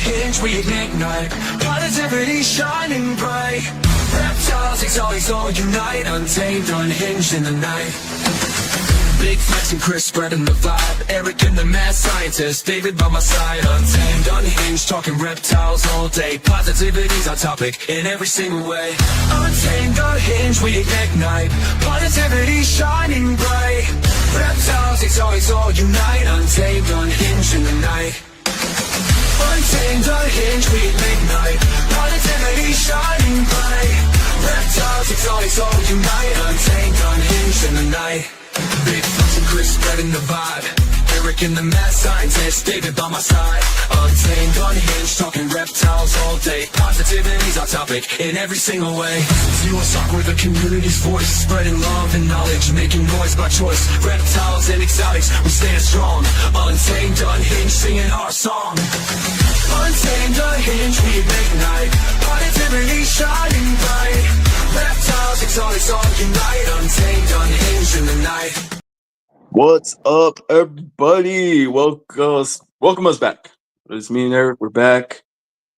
unhinged, we ignite. Positivity shining bright. Reptiles, exalt, unite. Untamed, unhinged in the night. Big flexin, Chris spreading the vibe. Eric and the mad scientist, David by my side. Untamed, unhinged, talking reptiles all day. Positivity's our topic in every single way. Untamed, unhinged, we ignite. Positivity shining bright. Reptiles, exalt, unite. Untamed, unhinged in the night. Untamed, unhinged, we ignite. Positivity shining bright. Reptiles, exalt, unite. Untamed, unhinged in the night. Big flexin, Chris spreading the vibe. Eric and the mad scientist, David by my side. Untamed, unhinged, talking reptiles all day. Positivity's our topic in every single way. Zero Sock, we're the community's voice, spreading love and knowledge, making noise by choice. Reptiles and exotics, we stand strong. Untamed, unhinged, singing our song. Untamed, unhinged, we ignite. Positivity shining bright. Reptiles, exotics, all unite. Untamed, unhinged in the night. What's up, everybody? Welcome us back. It's me and Eric. We're back.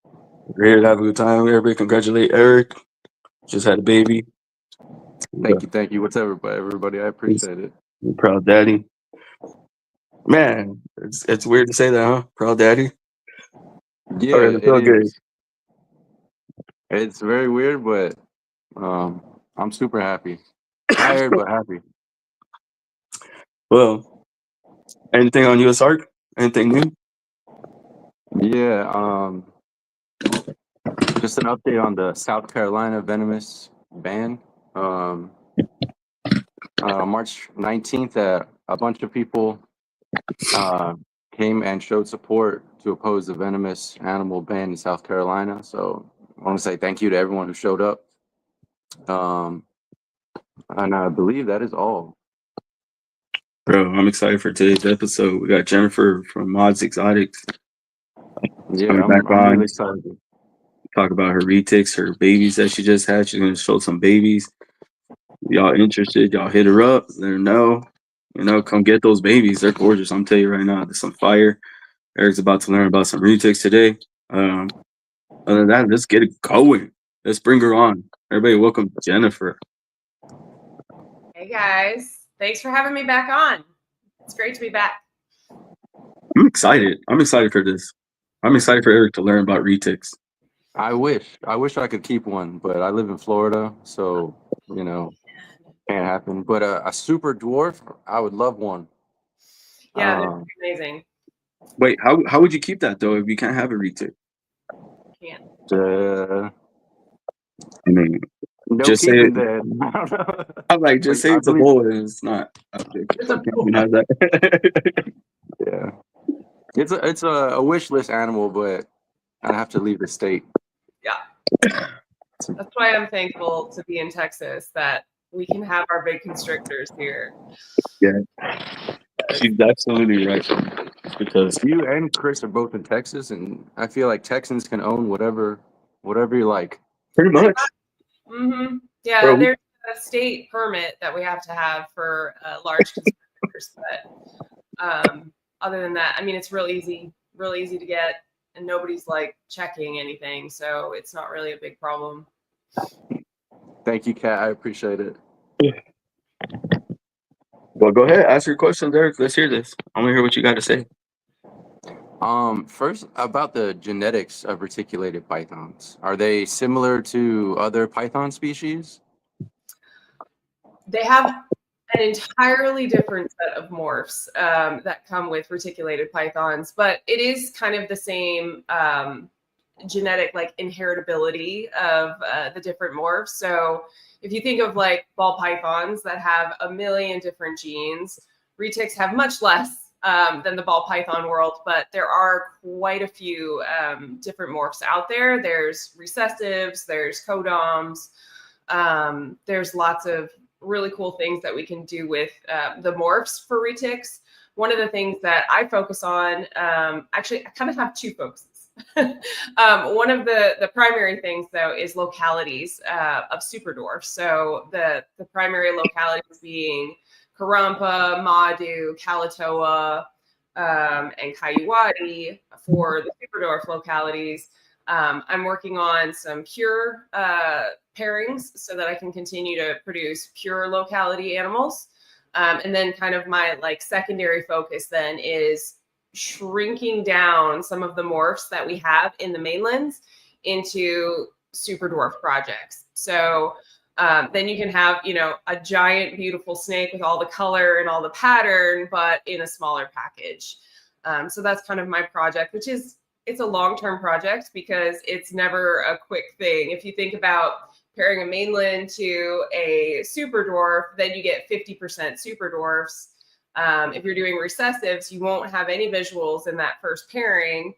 We're here to have a good time. Everybody, congratulate Eric. Just had a baby. Thank you. What's up, everybody? I appreciate it. You're proud daddy. Man, it's weird to say that, huh? Proud daddy. Yeah, All right, it felt good. It's very weird, but I'm super happy. Tired, but happy. Well, anything on US Arc? Anything new? Yeah, just an update on the South Carolina venomous ban. March 19th, a bunch of people came and showed support to oppose the venomous animal ban in South Carolina. So I want to say thank you to everyone who showed up. And I believe that is all. Bro, I'm excited for today's episode. We got Jennifer from Mods Exotics. Yeah, I'm really excited. Talk about her retics, her babies that she just had. She's going to show some babies. Y'all interested? Y'all hit her up. Let her know. Come get those babies. They're gorgeous. I'm telling you right now, there's some fire. Eric's about to learn about some retics today. Other than that, let's get it going. Let's bring her on. Everybody, welcome Jennifer. Hey guys. Thanks for having me back on. It's great to be back. I'm excited. I'm excited for this. I'm excited for Eric to learn about retics. I wish I could keep one, but I live in Florida, so can't happen. But a super dwarf, I would love one. Yeah, they're amazing. Wait, how would you keep that though if you can't have a retic? Can't. I mean, no just say it. I don't know. I'm like, just say it's a bowl and it's not. It's a bowl. Yeah, it's a wish list animal, but I'd have to leave the state. Yeah, that's why I'm thankful to be in Texas that we can have our big constrictors here. Yeah, she's absolutely right. Because you and Chris are both in Texas, and I feel like Texans can own whatever you like. Pretty much. Mm-hmm. Yeah, Bro, there's a state permit that we have to have for large constrictors, but other than that, I mean, it's real easy to get, and nobody's like checking anything, so it's not really a big problem. Thank you, Kat. I appreciate it. Well, go ahead, ask your questions, Eric. Let's hear this. I want to hear what you got to say. First, about the genetics of reticulated pythons. Are they similar to other python species? They have an entirely different set of morphs that come with reticulated pythons, but it is kind of the same genetic inheritability of the different morphs. So if you think of like ball pythons that have a million different genes, retics have much less than the ball python world, but there are quite a few different morphs out there. There's recessives, there's codoms, there's lots of really cool things that we can do with the morphs for retics. One of the things that I focus on, actually, I kind of have two focuses. One of the primary things, though, is localities of superdwarfs. So the primary localities being Karumpa, Madu, Kalatoa, and Kayuwadi for the superdwarf localities. I'm working on some pure pairings so that I can continue to produce pure locality animals. And then kind of my like secondary focus then is shrinking down some of the morphs that we have in the mainlands into super dwarf projects. So then you can have, you know, a giant, beautiful snake with all the color and all the pattern, but in a smaller package. So that's kind of my project, which is, it's a long-term project because it's never a quick thing. If you think about pairing a mainland to a super dwarf, then you get 50% super dwarfs. If you're doing recessives, you won't have any visuals in that first pairing.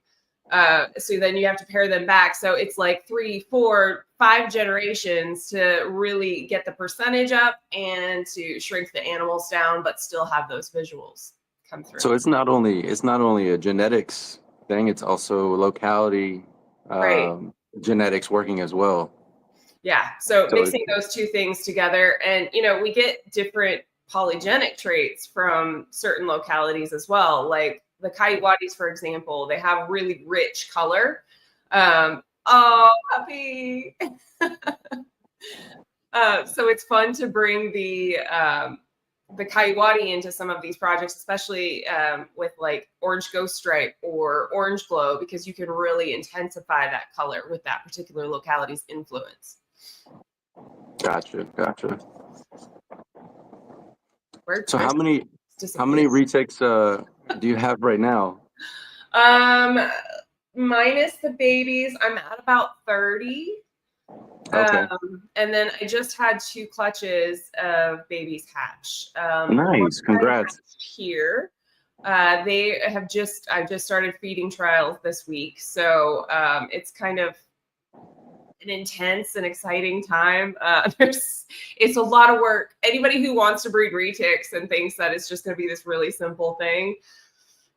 So then you have to pair them back. So it's like 3, 4, 5 generations to really get the percentage up and to shrink the animals down, but still have those visuals come through. So it's not only a genetics thing, it's also locality Right. genetics working as well. Yeah. So So mixing those two things together, and you know, we get different polygenic traits from certain localities as well. Like the Kayuwadis, for example, they have really rich color. Oh, puppy. So it's fun to bring the Kayuwadi into some of these projects, especially with like orange ghost stripe or orange glow, because you can really intensify that color with that particular locality's influence. Gotcha. So Where's how many retics do you have right now? Minus the babies, I'm at about 30. Okay. And then I just had 2 clutches of babies hatch. Nice. Congrats. Here. They have I just started feeding trials this week. So it's kind of an intense and exciting time. It's a lot of work. Anybody who wants to breed retics and thinks that it's just going to be this really simple thing,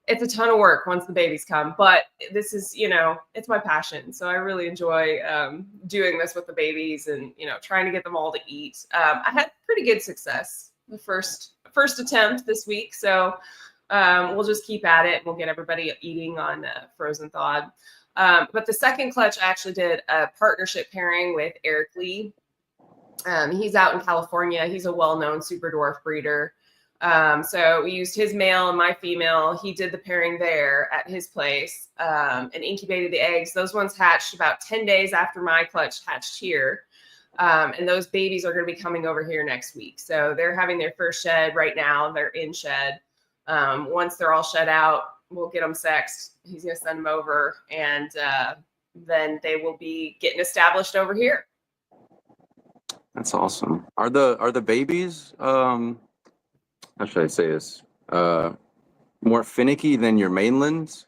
it's a ton of work once the babies come. But this is, you know, it's my passion. So I really enjoy doing this with the babies and, you know, trying to get them all to eat. I had pretty good success the first attempt this week. So we'll just keep at it. We'll get everybody eating on frozen thawed. But the second clutch, I actually did a partnership pairing with Eric Lee. He's out in California. He's a well-known super dwarf breeder. So we used his male and my female. He did the pairing there at his place and incubated the eggs. Those ones hatched about 10 days after my clutch hatched here. And those babies are going to be coming over here next week. So they're having their first shed right now. They're in shed. Once they're all shed out, we'll get them sexed. He's going to send them over, and then they will be getting established over here. That's awesome. Are the babies, how should I say this, more finicky than your mainlands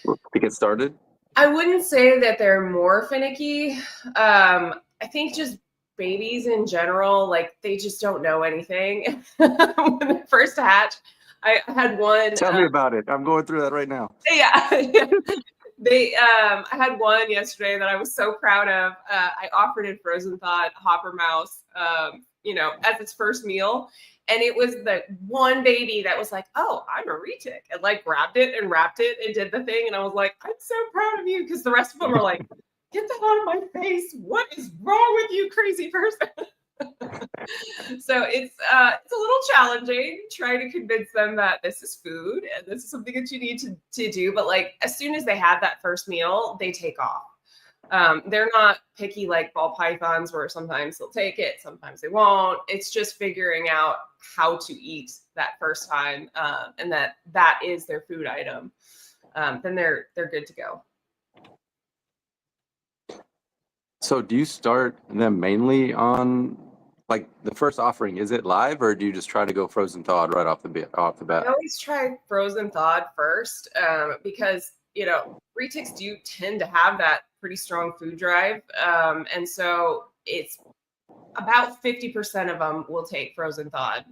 to get started? I wouldn't say that they're more finicky. I think just babies in general, like they just don't know anything. When they first hatch, I had one. Tell me about it. I'm going through that right now. Yeah. I had one yesterday that I was so proud of. I offered in frozen thawed hopper mouse, you know, as its first meal. And it was the one baby that was like, oh, I'm a retic, and like grabbed it and wrapped it and did the thing. And I was like, I'm so proud of you. Because the rest of them were like, get that out of my face. What is wrong with you, crazy person? So it's a little challenging trying to convince them that this is food and this is something that you need to do. But like as soon as they have that first meal, they take off. They're not picky like ball pythons where sometimes they'll take it, sometimes they won't. It's just figuring out how to eat that first time, and that is their food item. Then they're good to go. So do you start them mainly on, like, the first offering? Is it live, or do you just try to go frozen thawed right off the bat? I always try frozen thawed first, because you know retics do tend to have that pretty strong food drive, and so it's about 50% of them will take frozen thawed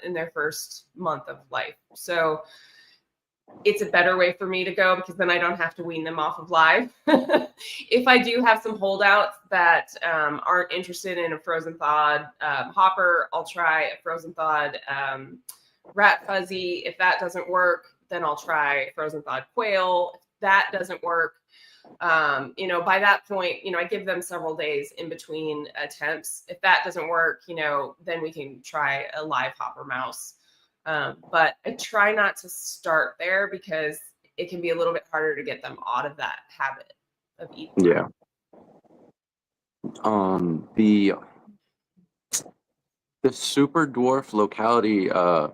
in their first month of life. So it's a better way for me to go because then I don't have to wean them off of live. If I do have some holdouts that aren't interested in a frozen thawed hopper, I'll try a frozen thawed rat fuzzy. If that doesn't work, then I'll try frozen thawed quail. If that doesn't work, by that point, I give them several days in between attempts. If that doesn't work, then we can try a live hopper mouse. But I try not to start there because it can be a little bit harder to get them out of that habit of eating. Yeah. The super dwarf locality, I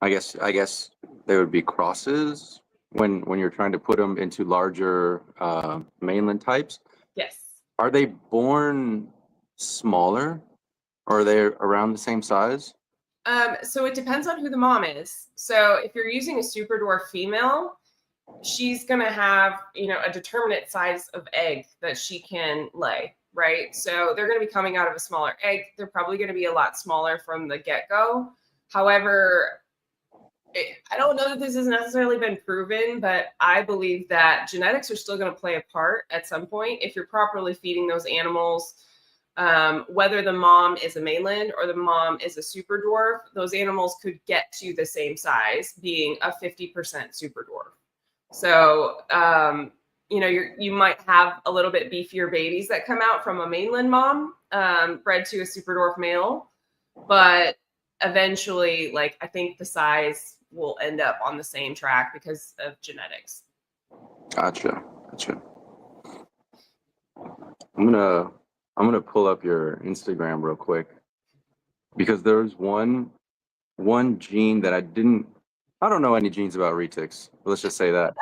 guess they would be crosses when you're trying to put them into larger mainland types. Yes. Are they born smaller, or are they around the same size? So it depends on who the mom is. So if you're using a super dwarf female, she's going to have, a determinate size of egg that she can lay, right? So they're going to be coming out of a smaller egg. They're probably going to be a lot smaller from the get-go. However, I don't know that this has necessarily been proven, but I believe that genetics are still going to play a part at some point if you're properly feeding those animals. Whether the mom is a mainland or the mom is a super dwarf, those animals could get to the same size, being a 50% super dwarf. So, you might have a little bit beefier babies that come out from a mainland mom, bred to a super dwarf male, but eventually, I think the size will end up on the same track because of genetics. Gotcha. I'm gonna pull up your Instagram real quick because there's one gene that I don't know any genes about retics. Let's just say that.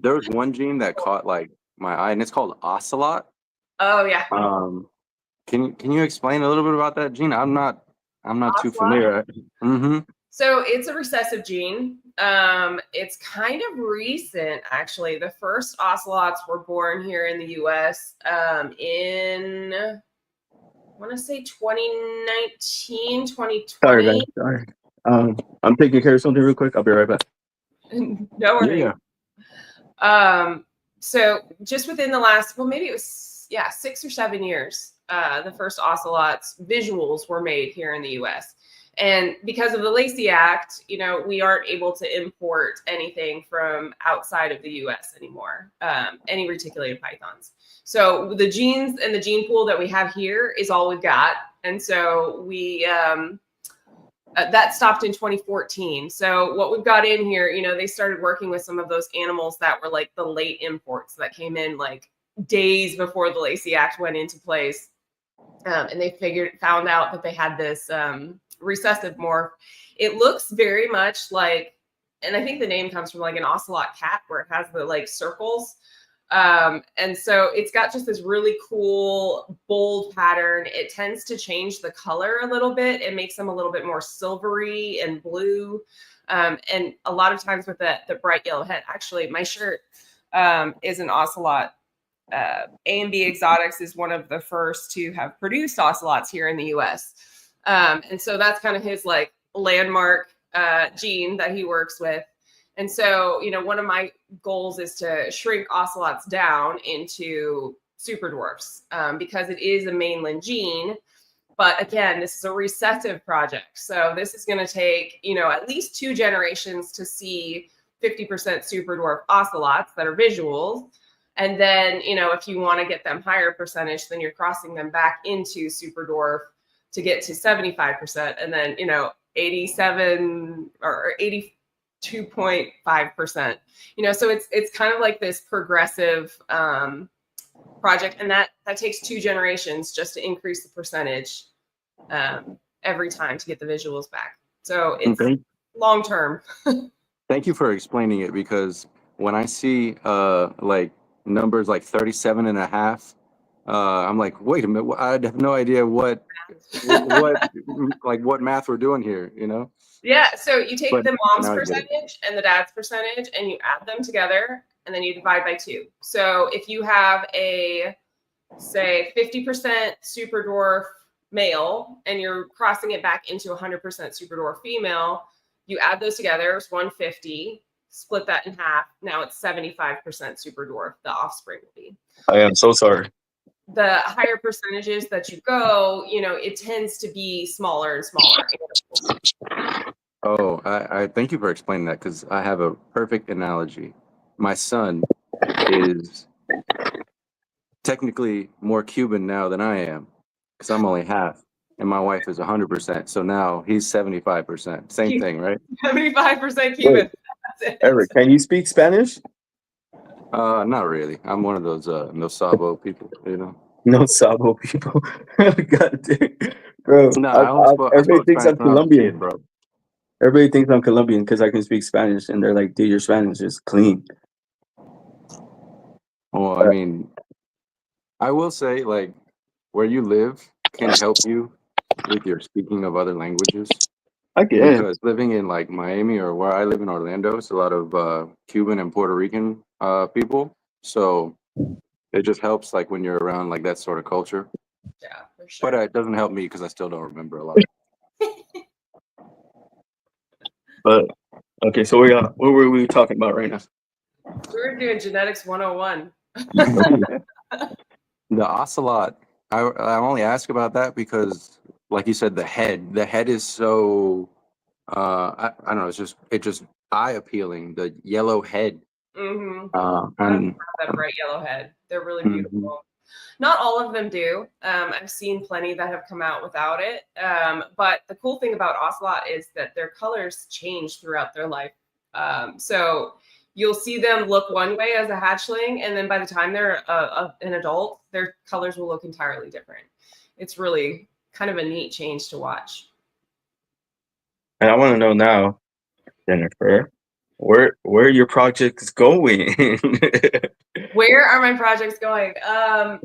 There was one gene that caught my eye, and it's called ocelot. Oh yeah. Can you explain a little bit about that gene? I'm not too Ocelot? familiar. Mm-hmm. So it's a recessive gene. It's kind of recent, actually. The first ocelots were born here in the U.S. In, I want to say 2019, 2020. Sorry, guys. Sorry. I'm taking care of something real quick. I'll be right back. No worries. Yeah. So just within the last, maybe it was 6 or 7 years, the first ocelots visuals were made here in the U.S. And because of the Lacey Act, we aren't able to import anything from outside of the U.S. anymore, any reticulated pythons. So the genes and the gene pool that we have here is all we've got. And so we that stopped in 2014. So what we've got in here, they started working with some of those animals that were the late imports that came in days before the Lacey Act went into place. And they found out that they had this recessive morph. It looks very much and I think the name comes from an ocelot cat where it has the circles. And so it's got just this really cool bold pattern. It tends to change the color a little bit. It makes them a little bit more silvery and blue. And a lot of times with the bright yellow head, actually my shirt is an ocelot. A&B Exotics is one of the first to have produced ocelots here in the US. And so that's kind of his landmark gene that he works with. And so, one of my goals is to shrink ocelots down into super dwarfs because it is a mainland gene. But again, this is a recessive project. So this is going to take, at least 2 generations to see 50% super dwarf ocelots that are visuals. And then, if you want to get them higher percentage, then you're crossing them back into super dwarf to get to 75%, and then 87 or 82.5%. So it's kind of like this progressive project, and that takes 2 generations just to increase the percentage every time to get the visuals back. So it's long term. Thank you for explaining it, because when I see numbers like 37 and a half, I'm like, wait a minute, I have no idea what math we're doing here, Yeah, so you take the mom's percentage and the dad's percentage and you add them together and then you divide by 2. So if you have a, say, 50% super dwarf male and you're crossing it back into 100% super dwarf female, you add those together, it's 150. Split that in half. Now it's 75% super dwarf, the offspring will be. I am so sorry. The higher percentages that you go, it tends to be smaller and smaller. Oh, I thank you for explaining that because I have a perfect analogy. My son is technically more Cuban now than I am because I'm only half, and my wife is 100%. So now he's 75%. Same thing, right? 75% Wait, Cuban. That's it. Eric, can you speak Spanish? Not really. I'm one of those no sabo people, you know. No Sabo people. God damn. Bro, No, I everybody spoke thinks Spanish I'm when I was a kid, Colombian. bro. Everybody thinks I'm Colombian because I can speak Spanish, and they're like, "Dude, your Spanish is clean." Well, I mean, I will say like where you live can help you with your speaking of other languages I guess. because living in like Miami or where I live in Orlando, it's a lot of Cuban and Puerto Rican people. So it just helps like when you're around like that sort of culture. Yeah, for But sure. it doesn't help me because I still don't remember a lot. But okay, so what were we talking about right now? We were doing genetics 101. The ocelot, I only ask about that because, like you said, the head is so I don't know, it's just eye appealing. The yellow head, Mm-hmm. and That bright yellow head. They're really mhm. beautiful. Not all of them do. I've seen plenty that have come out without it. But the cool thing about ocelot is that their colors change throughout their life. So you'll see them look one way as a hatchling, and then by the time they're an adult, their colors will look entirely different. It's really kind of a neat change to watch. And I want to know now, Jennifer, where your project's going. Where are my projects going?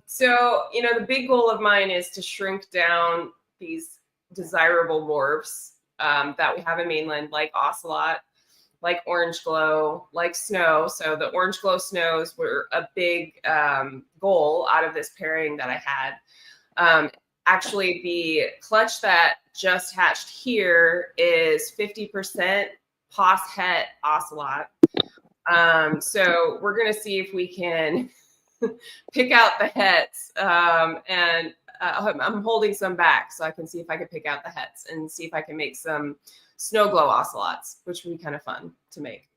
So, the big goal of mine is to shrink down these desirable morphs that we have in mainland, like ocelot, like orange glow, like snow. So the orange glow snows were a big goal out of this pairing that I had. Actually, the clutch that just hatched here is 50% pos het ocelot. So we're going to see if we can pick out the hets. And I'm holding some back so I can see if I can pick out the hets and see if I can make some snow glow ocelots, which would be kind of fun to make.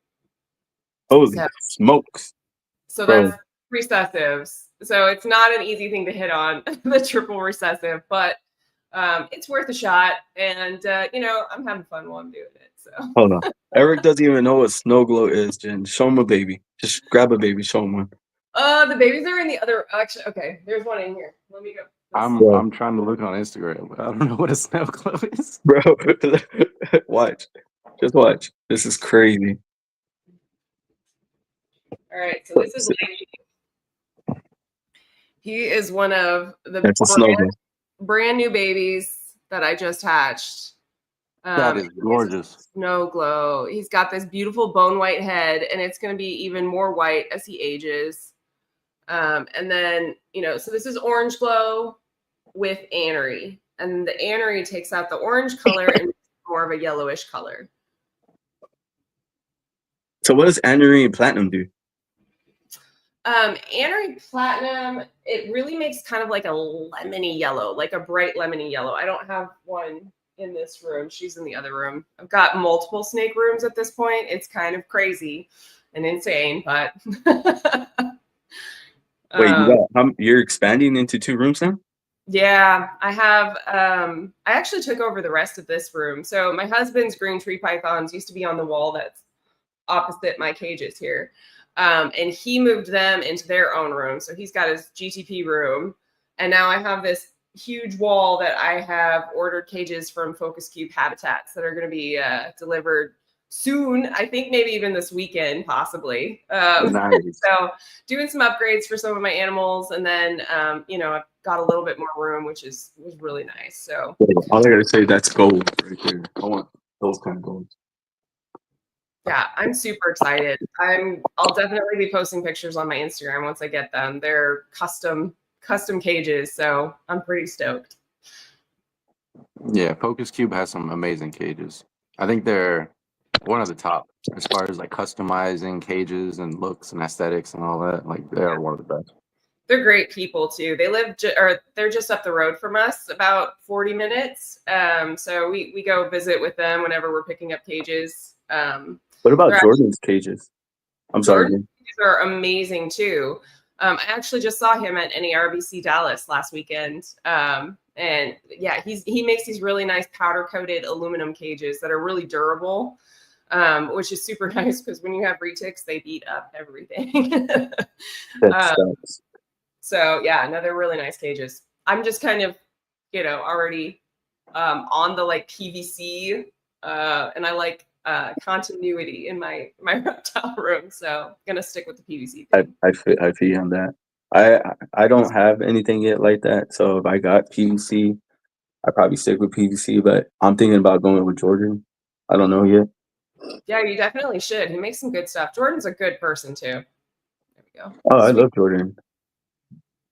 Holy smokes, So bro! that's recessives. So it's not an easy thing to hit on the triple recessive, but it's worth a shot. And, I'm having fun while I'm doing it. So. Hold on, Eric doesn't even know what snow glow is. Jen, show him a baby. Just grab a baby, show him one. The babies are in the other. Actually, okay. There's one in here. Let me go. Bro. I'm trying to look on Instagram, but I don't know what a snow globe is. Bro, watch. Just watch. This is crazy. All right. So this is Lanky. He is one of the That's a snow glow. brand new babies that I just hatched. That is gorgeous. Snow glow. He's got this beautiful bone white head, and it's going to be even more white as he ages. And then, so this is orange glow with anery, and the anery takes out the orange color and more of a yellowish color. So what does Anery and Platinum do? Anery Platinum, it really makes kind of like a lemony yellow, like a bright lemony yellow. I don't have one in this room. She's in the other room. I've got multiple snake rooms at this point. It's kind of crazy and insane, but Wait, you're expanding into 2 rooms now? Yeah, I have. I actually took over the rest of this room. So my husband's green tree pythons used to be on the wall that's opposite my cages here. And he moved them into their own room. So he's got his GTP room. And now I have this huge wall that I have ordered cages from Focus Cube Habitats that are going to be delivered soon. I think maybe even this weekend, possibly. Nice. So doing some upgrades for some of my animals. And then, I've got a little bit more room, which was really nice. So All I gotta say, that's gold right there. I want those kind of golds. yeah, I'm super excited. I'll definitely be posting pictures on my Instagram once I get them. They're custom cages, so I'm pretty stoked. Yeah, Focus Cube has some amazing cages. I think they're one of the top as far as like customizing cages and looks and aesthetics and all that. Like they are one of the best. They're great people too. They live or they're just up the road from us, about 40 minutes. So we go visit with them whenever we're picking up cages. What about Jordan's cages? I'm sorry. Jordan's cages are amazing too. I actually just saw him at NARBC Dallas last weekend. And yeah, he makes these really nice powder coated aluminum cages that are really durable. Which is super nice because when you have retics, they beat up everything. That sucks. So yeah, no, they're really nice cages. I'm just kind of, already on the like PVC, and I like continuity in my reptile room. So I'm gonna stick with the PVC thing. I feel you on that. I don't have anything yet like that. So if I got PVC, I probably stick with PVC. But I'm thinking about going with Jordan. I don't know yet. Yeah, you definitely should. He makes some good stuff. Jordan's a good person too. There we go. Oh, I love Jordan.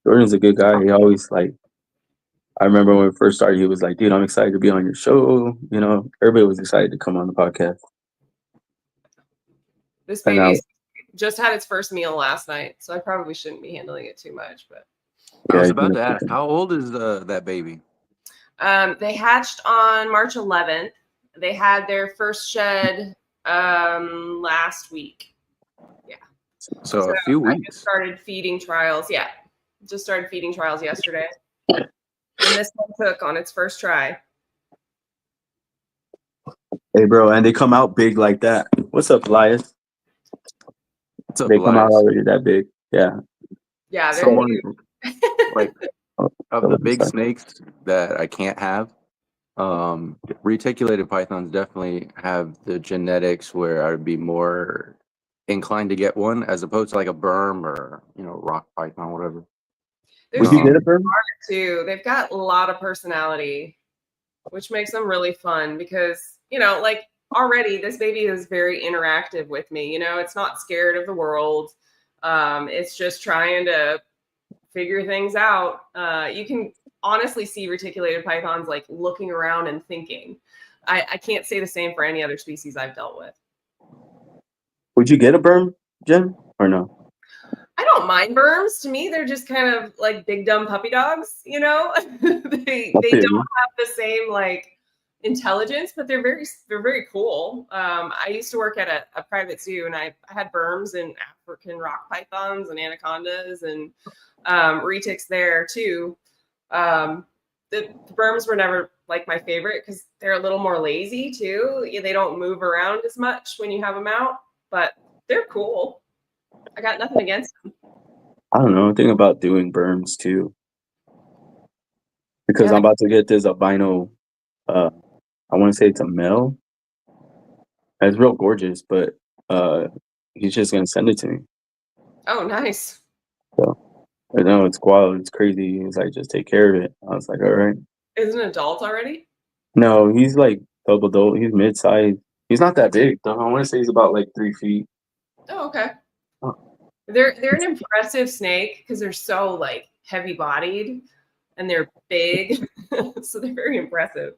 Jordan's a good guy. He always I remember when we first started, he was like, dude, I'm excited to be on your show. Everybody was excited to come on the podcast. This baby just had its first meal last night, so I probably shouldn't be handling it too much. But I was about to ask, how old is that baby? They hatched on March 11th. They had their first shed last week. Yeah. So a few weeks. I just started feeding trials. Yeah. Just started feeding trials yesterday. And this one took on its first try. Hey, bro, and they come out big like that. What's up, Elias? What's up, They come out Elias? already that big. Yeah. Yeah. Someone like of the big snakes that I can't have. Reticulated pythons definitely have the genetics where I'd be more inclined to get one as opposed to like a berm or rock python, whatever. Would you get a berm? Too. They've got a lot of personality, which makes them really fun because already this baby is very interactive with me. It's not scared of the world. It's just trying to figure things out. You can honestly see reticulated pythons like looking around and thinking. I can't say the same for any other species I've dealt with. Would you get a berm, Jen, or no? I don't mind berms. To me, they're just kind of like big dumb puppy dogs. They don't have the same intelligence, but they're very cool. I used to work at a private zoo, and I had berms and African rock pythons and anacondas and retics there too. The berms were never my favorite because they're a little more lazy too. They don't move around as much when you have them out, but they're cool. I got nothing against them. I don't know. Think about doing berms too, because I'm about to get this albino. I want to say it's a male. It's real gorgeous, but he's just gonna send it to me. Oh, nice. So I know it's wild. It's crazy. He's like, just take care of it. I was like, all right. Is it an adult already? No, he's like double adult. He's mid-sized. He's not that big though. I want to say he's about 3 feet. Oh, okay. They're an impressive snake because they're so heavy bodied and they're big. So they're very impressive.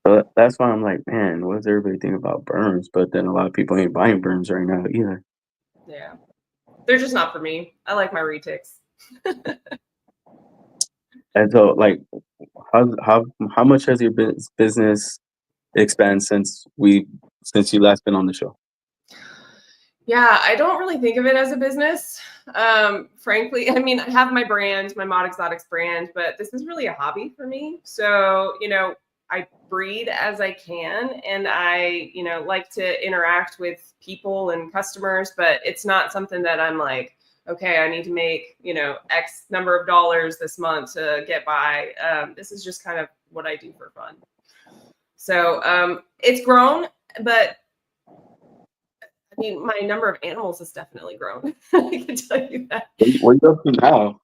But that's why I'm like, man, what does everybody think about berms? But then a lot of people ain't buying berms right now either. Yeah. They're just not for me. I like my retics. And so how much has your business expanded since you last been on the show? Yeah, I don't really think of it as a business. Frankly, I mean, I have my brand, my Mod Exotics brand, but this is really a hobby for me. So, I breed as I can, and I, like to interact with people and customers, but it's not something that I'm like, okay, I need to make, X number of dollars this month to get by. This is just kind of what I do for fun. So, it's grown, but I mean, my number of animals has definitely grown. I can tell you that. What are you up to now?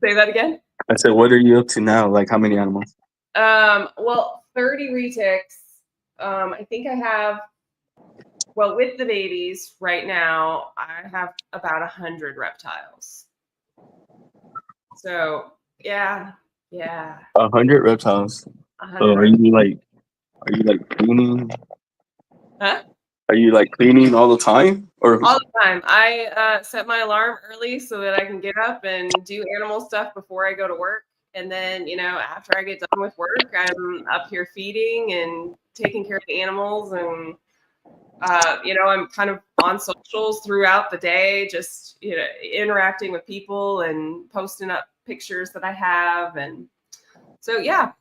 Say that again? I said, what are you up to now? How many animals? Well, 30 retics. I think I have, with the babies right now, I have about 100 reptiles. So, yeah. 100 reptiles. 100 So are you cleaning? Huh? Are you like cleaning all the time, or All the time. I set my alarm early so that I can get up and do animal stuff before I go to work. And then, after I get done with work, I'm up here feeding and taking care of the animals. And, I'm kind of on socials throughout the day, just, interacting with people and posting up pictures that I have. And so, yeah,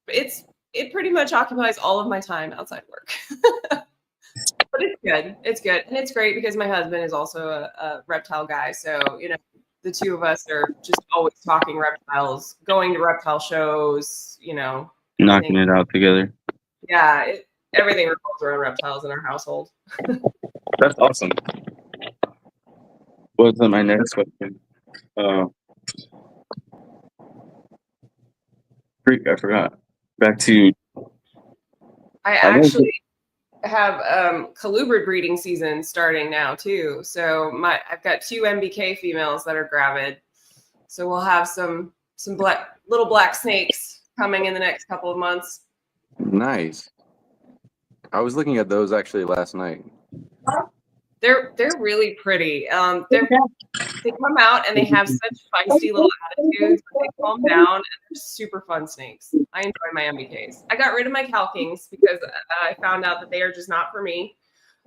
it pretty much occupies all of my time outside work. But it's good. It's good. And it's great because my husband is also a reptile guy. So, the two of us are just always talking reptiles, going to reptile shows, knocking everything. it out together? Yeah, everything revolves around reptiles in our household. That's awesome. What's my next question? Freak, I forgot. Back to I I know. actually have colubrid breeding season starting now too. So I've got 2 MBK females that are gravid. So we'll have some little black snakes coming in the next couple of months. Nice. I was looking at those actually last night. They're really pretty. They come out and they have such feisty little attitudes. But they calm down and they're super fun snakes. I enjoy my MBKs. I got rid of my Calkings because I found out that they are just not for me.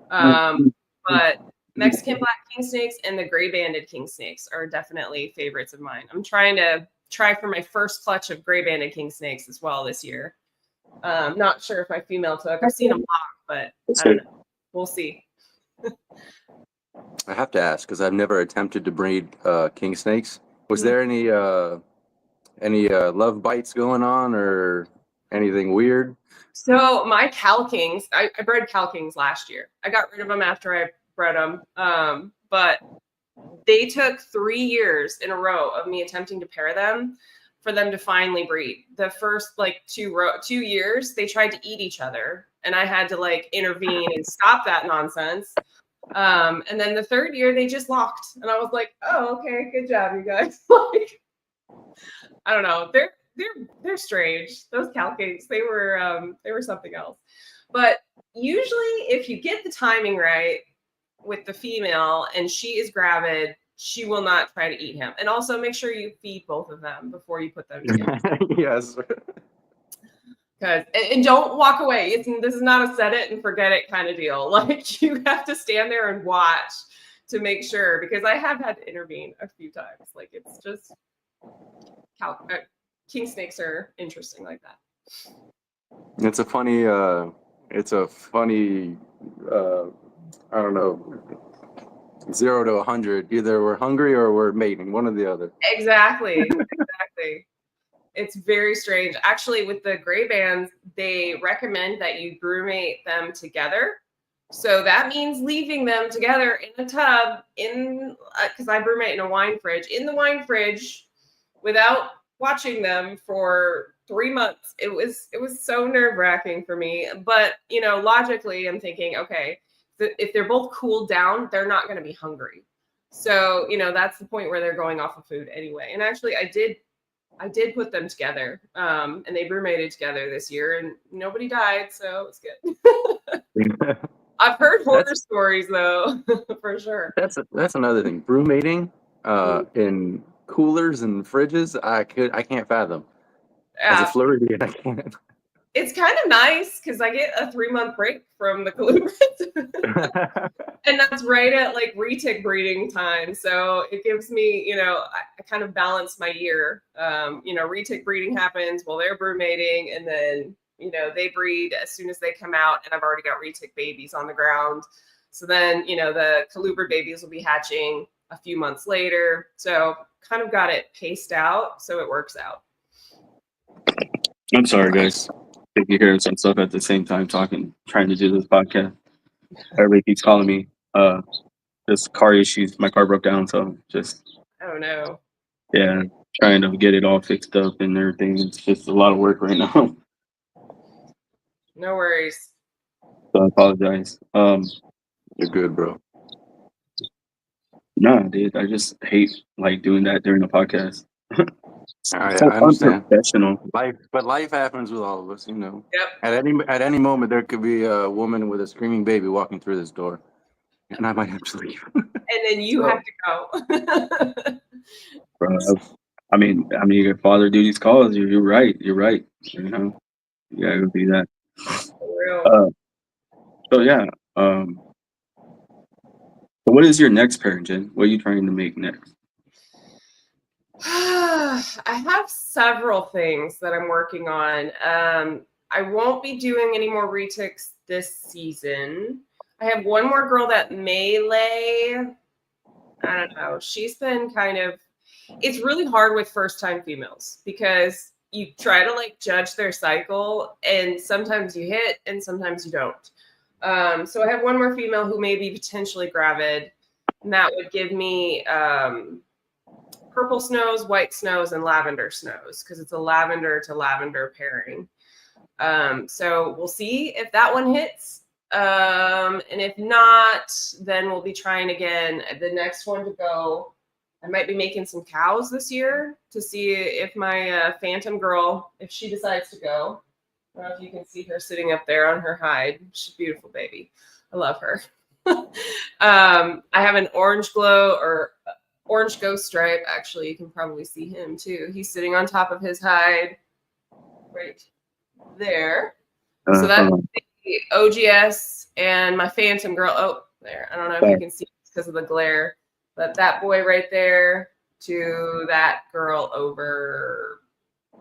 But Mexican black king snakes and the gray banded king snakes are definitely favorites of mine. I'm trying to try for my first clutch of gray banded king snakes as well this year. Not sure if my female took. I've seen them block, but I don't know. We'll see. I have to ask because I've never attempted to breed king snakes. Was there any love bites going on or anything weird? So my Cal Kings, I bred Cal Kings last year. I got rid of them after I bred them, but they took 3 years in a row of me attempting to pair them for them to finally breed. The first 2 years, they tried to eat each other, and I had to intervene and stop that nonsense. And then the 3rd year, they just locked, and I was like, "Oh, okay, good job, you guys." I don't know. They're strange. Those Calcates, they were something else. But usually, if you get the timing right with the female and she is gravid, she will not try to eat him. And also, make sure you feed both of them before you put them together. Yes. And don't walk away. This is not a set it and forget it kind of deal. You have to stand there and watch to make sure, because I have had to intervene a few times. It's just king snakes are interesting like that. It's a funny I don't know, 0 to 100. Either we're hungry or we're mating, one or the other. Exactly. It's very strange. Actually, with the gray bands, they recommend that you brumate them together. So that means leaving them together in a tub because I brumate in a wine fridge, in the wine fridge without watching them for 3 months. It was so nerve-wracking for me. But, logically, I'm thinking, okay, if they're both cooled down, they're not going to be hungry. So, that's the point where they're going off of food anyway. And actually, I did put them together, and they brumated together this year, and nobody died, so it's good. I've heard horror stories though, for sure. That's another thing. Brumating in coolers and fridges, I can't fathom. As a Floridian, I can't. It's kind of nice because I get a 3-month break from the colubrids. And that's right at retic breeding time. So it gives me, I kind of balance my year. Retic breeding happens while they're brumating, and then, they breed as soon as they come out, and I've already got retic babies on the ground. So then, the colubrid babies will be hatching a few months later. So kind of got it paced out so it works out. I'm sorry, guys. If you're hearing some stuff at the same time trying to do this podcast. Everybody keeps calling me. Just car issues. My car broke down, so just. Oh no. Yeah, trying to get it all fixed up and everything. It's just a lot of work right now. No worries. So I apologize. You're good, bro. No, dude, I just hate doing that during the podcast. So I understand. unprofessional. Life happens with all of us, you know. Yep. At any moment, there could be a woman with a screaming baby walking through this door, and I might have to leave. And then you have to go. Bro. Your father do these calls. You're right. You're right. You know, you gotta go do that. For real. Uh, so yeah. So what is your next parent, Jen? What are you trying to make next? I have several things that I'm working on. I won't be doing any more retics this season. I have one more girl that may lay. I don't know. She's been kind of, it's really hard with first time females because you try to like judge their cycle and sometimes you hit and sometimes you don't. So I have one more female who may be potentially gravid, and that would give me purple snows, white snows, and lavender snows because it's a lavender to lavender pairing. So we'll see if that one hits. And if not, then we'll be trying again. The next one to go, I might be making some cows this year to see if my phantom girl, if she decides to go. I don't know if you can see her sitting up there on her hide. She's a beautiful baby. I love her. I have an orange glow or orange ghost stripe. Actually, you can probably see him too. He's sitting on top of his hide right there. So that's the OGS and my phantom girl. Oh, there. I don't know if you can see because of the glare, but that boy right there to that girl over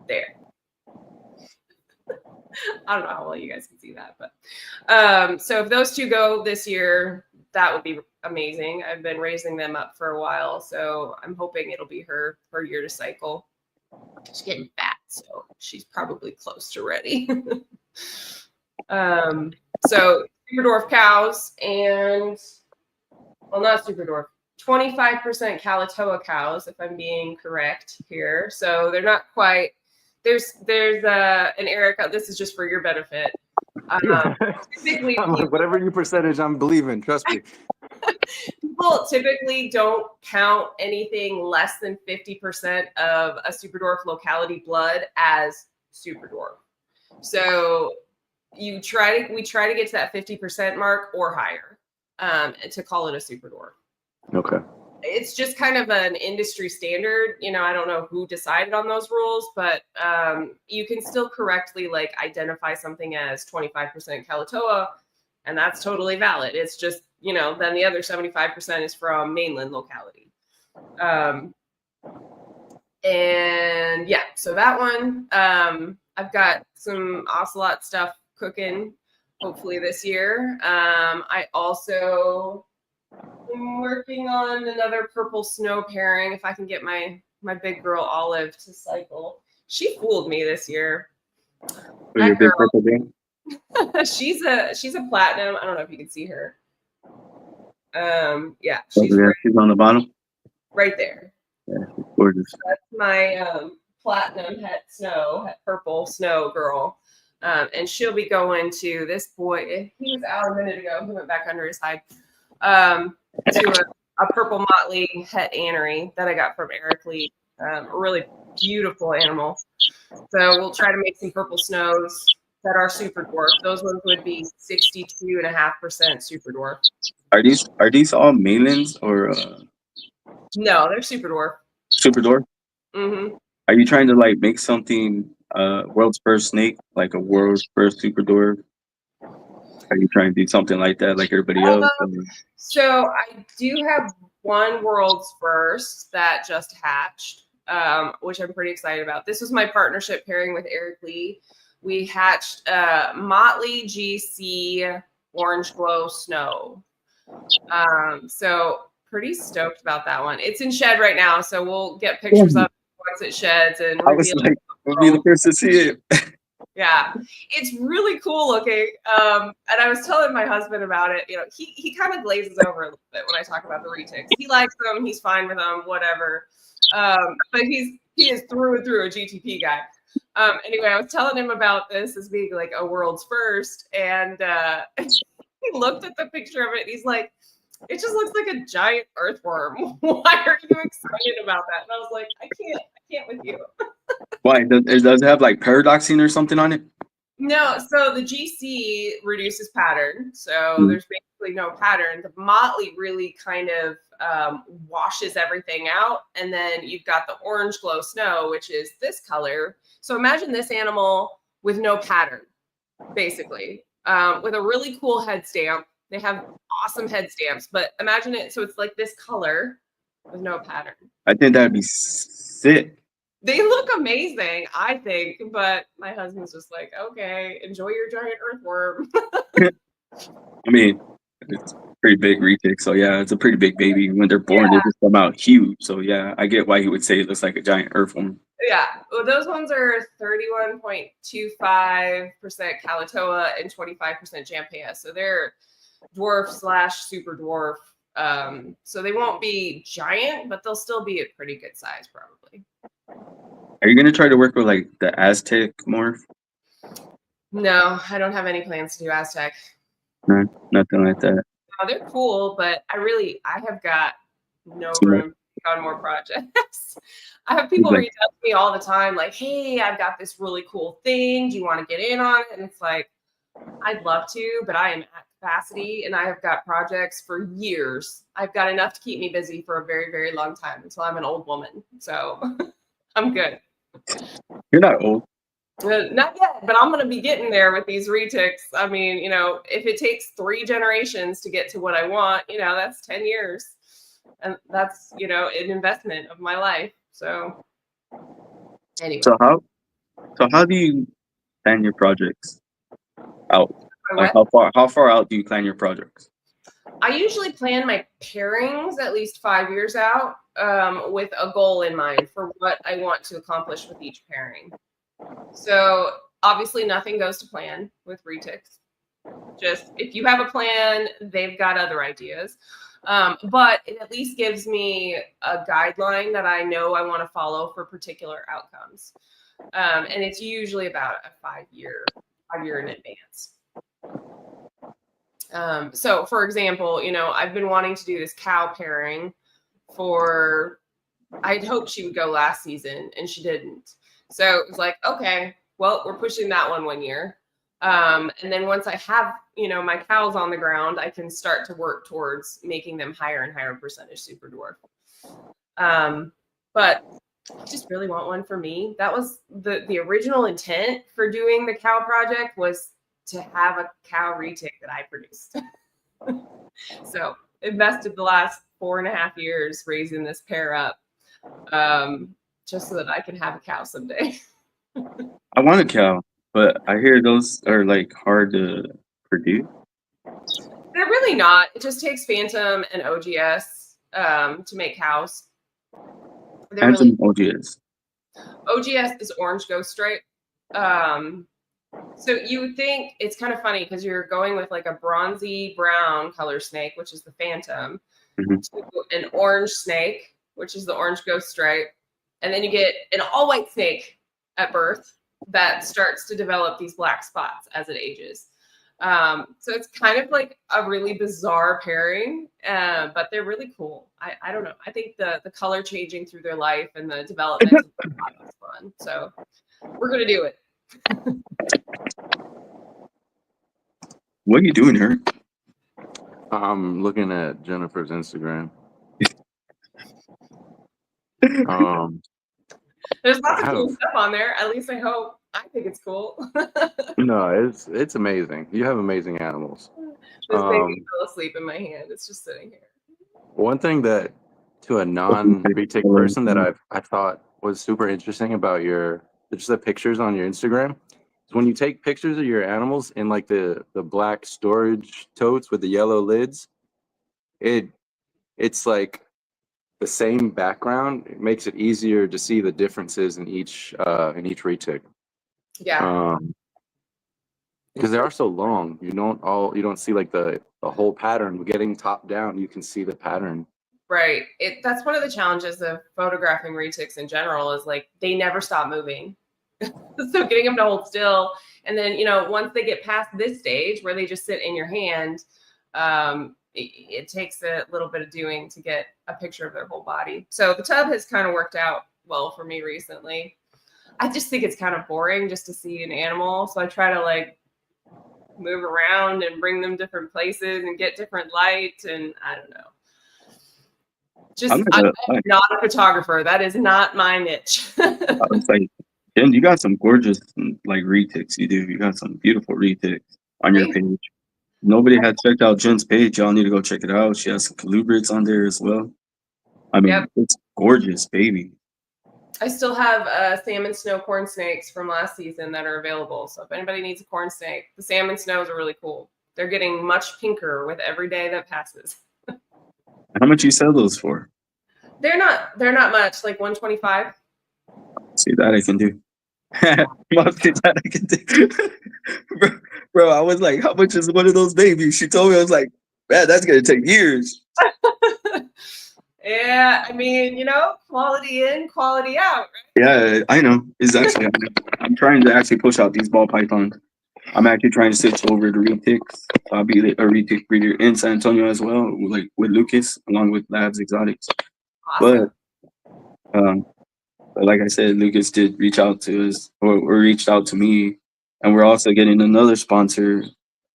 there. I don't know how well you guys can see that, but so if those two go this year, that would be amazing. I've been raising them up for a while, so I'm hoping it'll be her year to cycle. She's getting fat, so she's probably close to ready. So super dwarf cows and, well, not super dwarf, 25% Kalatoa cows, if I'm being correct here. So they're not quite. There's an Erica. This is just for your benefit. Typically, Whatever your percentage, I'm believing. Trust me. People typically don't count anything less than 50% of a super dwarf locality blood as super dwarf. So we try to get to that 50% mark or higher to call it a super dwarf. Okay. It's just kind of an industry standard. You know, I don't know who decided on those rules, but you can still correctly like identify something as 25% Kalatoa, and that's totally valid. It's just, you know, then the other 75% is from mainland locality. And yeah, so that one, I've got some ocelot stuff cooking hopefully this year. I also am working on another purple snow pairing. If I can get my big girl Olive to cycle. She fooled me this year. For your big purple game? she's a platinum. I don't know if you can see her. Yeah, She's on the bottom. Right there. Yeah, she's gorgeous. That's my platinum het purple snow girl. And she'll be going to this boy. He was out a minute ago. He went back under his hide. To a purple motley het anery that I got from Eric Lee. A really beautiful animal. So we'll try to make some purple snows that are super dwarf. Those ones would be 62.5% super dwarf. Are these all mainlands or No, they're super dwarf. super dwarf? Mm-hmm. Are you trying to like make something world's first snake, like a world's first super dwarf? Are you trying to do something like that, like everybody else? So I do have one world's first that just hatched, which I'm pretty excited about. This was my partnership pairing with Eric Lee. We hatched Motley GC Orange Glow Snow. So pretty stoked about that one. It's in shed right now, so we'll get pictures of it once it sheds and reveal it. We'll be the first to see it. Yeah, it's really cool looking. And I was telling my husband about it. You know, he kind of glazes over a little bit when I talk about the retics. He likes them. He's fine with them, whatever. But he is through and through a GTP guy. Anyway, I was telling him about this as being like a world's first, and he looked at the picture of it and he's like, it just looks like a giant earthworm. Why are you excited about that? And I was like, I can't with you. Why? Does it have like paradoxine or something on it? No, so the GC reduces pattern. So Mm. there's basically no pattern. The Motley really kind of washes everything out. And then you've got the orange glow snow, which is this color. So imagine this animal with no pattern, basically, with a really cool head stamp. They have awesome head stamps, but imagine it. So it's like this color with no pattern. I think that'd be sick. They look amazing, I think, but my husband's just like, okay, enjoy your giant earthworm. I mean, it's a pretty big retic, so yeah, it's a pretty big baby. When they're born, Yeah. they just come out huge. So yeah, I get why he would say it looks like a giant earthworm. Yeah, well, those ones are 31.25% Calatoa and 25% Jampea. So they're dwarf / super dwarf. So they won't be giant, but they'll still be a pretty good size, probably. Are you gonna try to work with like the Aztec morph? No, I don't have any plans to do Aztec. No, nothing like that. No, they're cool, but I have got no So, room to take on more projects. I have people reach out to me all the time, like, hey, I've got this really cool thing. Do you want to get in on it? And it's like, I'd love to, but I am at capacity and I have got projects for years. I've got enough to keep me busy for a very, very long time until I'm an old woman. So I'm good. you're not old. Not yet, but I'm going to be getting there with these retics. I mean, if it takes 3 generations to get to what I want, that's 10 years. And that's, an investment of my life. So anyway. So how do you plan your projects out? Like how far out do you plan your projects? I usually plan my pairings at least 5 years out, with a goal in mind for what I want to accomplish with each pairing. So obviously nothing goes to plan with retics. Just if you have a plan, they've got other ideas. But it at least gives me a guideline that I know I want to follow for particular outcomes. And it's usually about a 5 year in advance. So for example, I've been wanting to do this cow pairing I'd hoped she would go last season and she didn't. So it was like, okay, well, we're pushing that one year. And then once I have, my cows on the ground, I can start to work towards making them higher and higher percentage super dwarf. But I just really want one for me. That was the original intent for doing the cow project, was to have a cow retic that I produced. So invested the last 4.5 years raising this pair up, just so that I can have a cow someday. I want a cow, but I hear those are like hard to produce. They're really not. It just takes Phantom and OGS to make cows. Phantom OGS. OGS is orange ghost stripe. So you would think it's kind of funny because you're going with like a bronzy brown color snake, which is the Phantom, to an orange snake, which is the orange ghost stripe, and then you get an all white snake at birth that starts to develop these black spots as it ages. So it's kind of like a really bizarre pairing, but they're really cool. I don't know. I think the color changing through their life and the development is fun. So we're gonna do it. What are you doing here? I'm looking at Jennifer's Instagram. There's lots of cool stuff on there. At least I hope. I think it's cool. No, it's amazing. You have amazing animals. This baby fell asleep in my hand. It's just sitting here. One thing that, to a non-retic person, that I thought was super interesting about just the pictures on your Instagram, is when you take pictures of your animals in like the black storage totes with the yellow lids, it's like the same background. It makes it easier to see the differences in each retic. Yeah. Because they are so long, you don't see like the whole pattern. Getting top down, you can see the pattern. Right. That's one of the challenges of photographing retics in general, is like they never stop moving. So getting them to hold still, and then once they get past this stage where they just sit in your hand, it takes a little bit of doing to get a picture of their whole body. So the tub has kind of worked out well for me recently. I just think it's kind of boring just to see an animal. So I try to like move around and bring them different places and get different light. And I don't know. I'm not a photographer. That is not my niche. I was like, Jen, you got some gorgeous like retics. You do. You got some beautiful retics on your page. Nobody had checked out Jen's page. Y'all need to go check it out. She has some colubrids on there as well. I mean, it's gorgeous, baby. I still have salmon snow corn snakes from last season that are available. So if anybody needs a corn snake, the salmon snows are really cool. They're getting much pinker with every day that passes. How much you sell those for? They're not much, like $125. See, that I can do. That I can do. bro, I was like, how much is one of those babies? She told me, I was like, man, that's gonna take years. Yeah, I mean, you know, quality in, quality out, right? Yeah, I know. Exactly. I'm trying to actually push out these ball pythons. I'm actually trying to switch over to retics. I'll be a retic breeder in San Antonio as well, like with Lucas, along with Labs Exotics. Awesome. But like I said, Lucas did reach out to us, or reached out to me, and we're also getting another sponsor.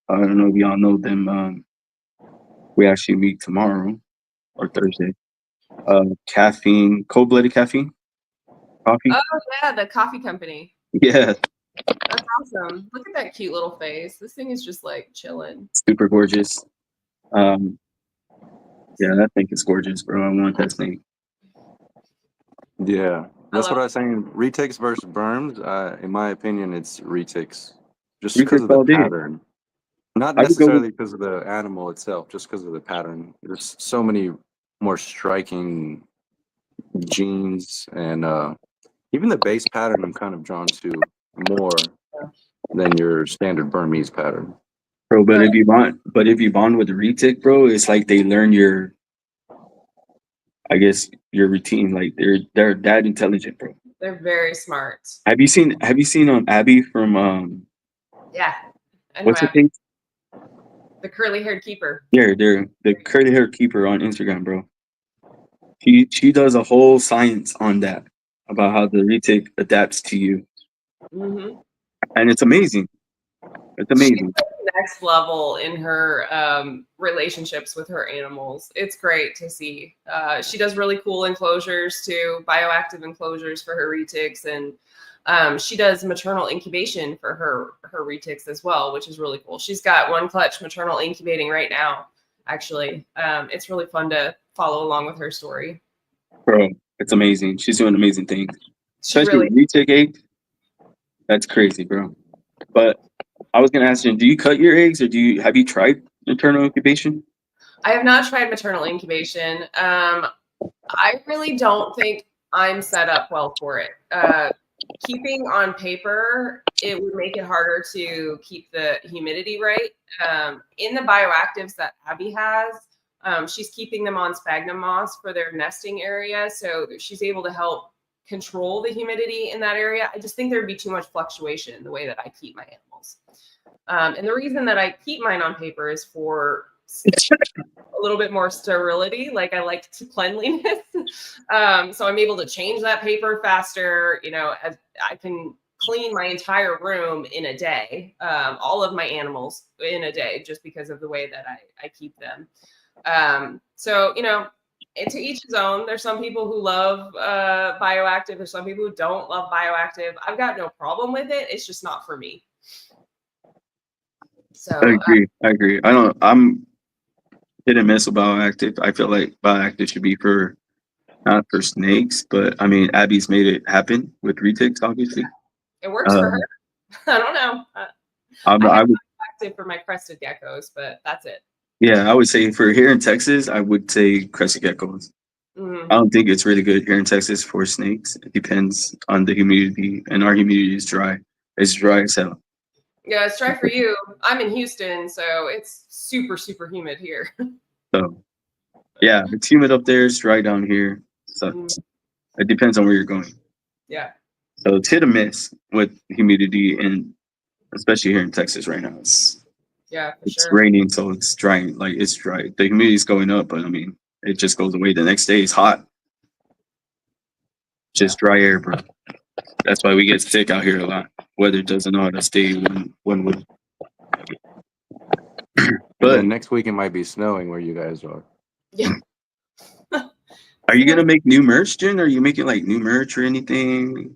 I don't know if y'all know them. We actually meet tomorrow or Thursday. Caffeine, cold-blooded caffeine, coffee. Oh yeah, the coffee company. Yeah, that's awesome. Look at that cute little face. This thing is just like chilling. Super gorgeous. Yeah, that thing is gorgeous, bro. I want that snake. Yeah, that's what I was saying. Retics versus berms. In my opinion, it's retics, just because of the pattern. Not necessarily because of the animal itself, just because of the pattern. There's so many more striking genes, and even the base pattern I'm kind of drawn to more than your standard Burmese pattern. Bro, but if you bond with the retic, bro, it's like they learn your, I guess, your routine. Like they're that intelligent, bro. They're very smart. Have you seen Abby from Yeah. What's her name? The curly haired keeper. Yeah, they're the curly haired keeper on Instagram, bro. She does a whole science on that about how the retic adapts to you. Mm-hmm. And it's amazing. It's amazing. She's next level in her relationships with her animals. It's great to see. She does really cool enclosures too, bioactive enclosures for her retics, and she does maternal incubation for her retics as well, which is really cool. She's got one clutch maternal incubating right now, actually. It's really fun to follow along with her story. Bro, it's amazing. She's doing amazing things. Especially with retic eggs. That's crazy, bro. But I was gonna ask you, do you cut your eggs, or have you tried maternal incubation? I have not tried maternal incubation. I really don't think I'm set up well for it. Keeping on paper, it would make it harder to keep the humidity right. In the bioactives that Abby has, she's keeping them on sphagnum moss for their nesting area, so she's able to help control the humidity in that area. I just think there'd be too much fluctuation in the way that I keep my animals. And the reason that I keep mine on paper is for a little bit more sterility. Like I like to cleanliness. So I'm able to change that paper faster. You know, I can clean my entire room in a day, all of my animals in a day, just because of the way that I keep them. So, you know, to each his own. There's some people who love bioactive. There's some people who don't love bioactive. I've got no problem with it. It's just not for me. So I agree. I'm hit and miss with bioactive. I feel like bioactive should be not for snakes, but I mean, Abby's made it happen with retics, obviously. It works for her. I don't know. I would active for my crested geckos, but that's it. Yeah, I would say for here in Texas, I would say crested geckos. I don't think it's really good here in Texas for snakes. It depends on the humidity, and our humidity is dry. It's dry as hell. Yeah, it's dry for you. I'm in Houston, so it's super, super humid here. So, yeah, it's humid up there. It's dry down here. So it depends on where you're going. Yeah. So it's hit or miss with humidity, and especially here in Texas right now. Yeah, for It's sure. raining, so it's drying. Like it's dry. The humidity's going up, but I mean, it just goes away. The next day it's hot. Just dry air, bro. That's why we get sick out here a lot. Weather doesn't know how to stay when we. And But then next week it might be snowing where you guys are. Yeah. are you gonna make new merch, Jen? Are you making like new merch or anything?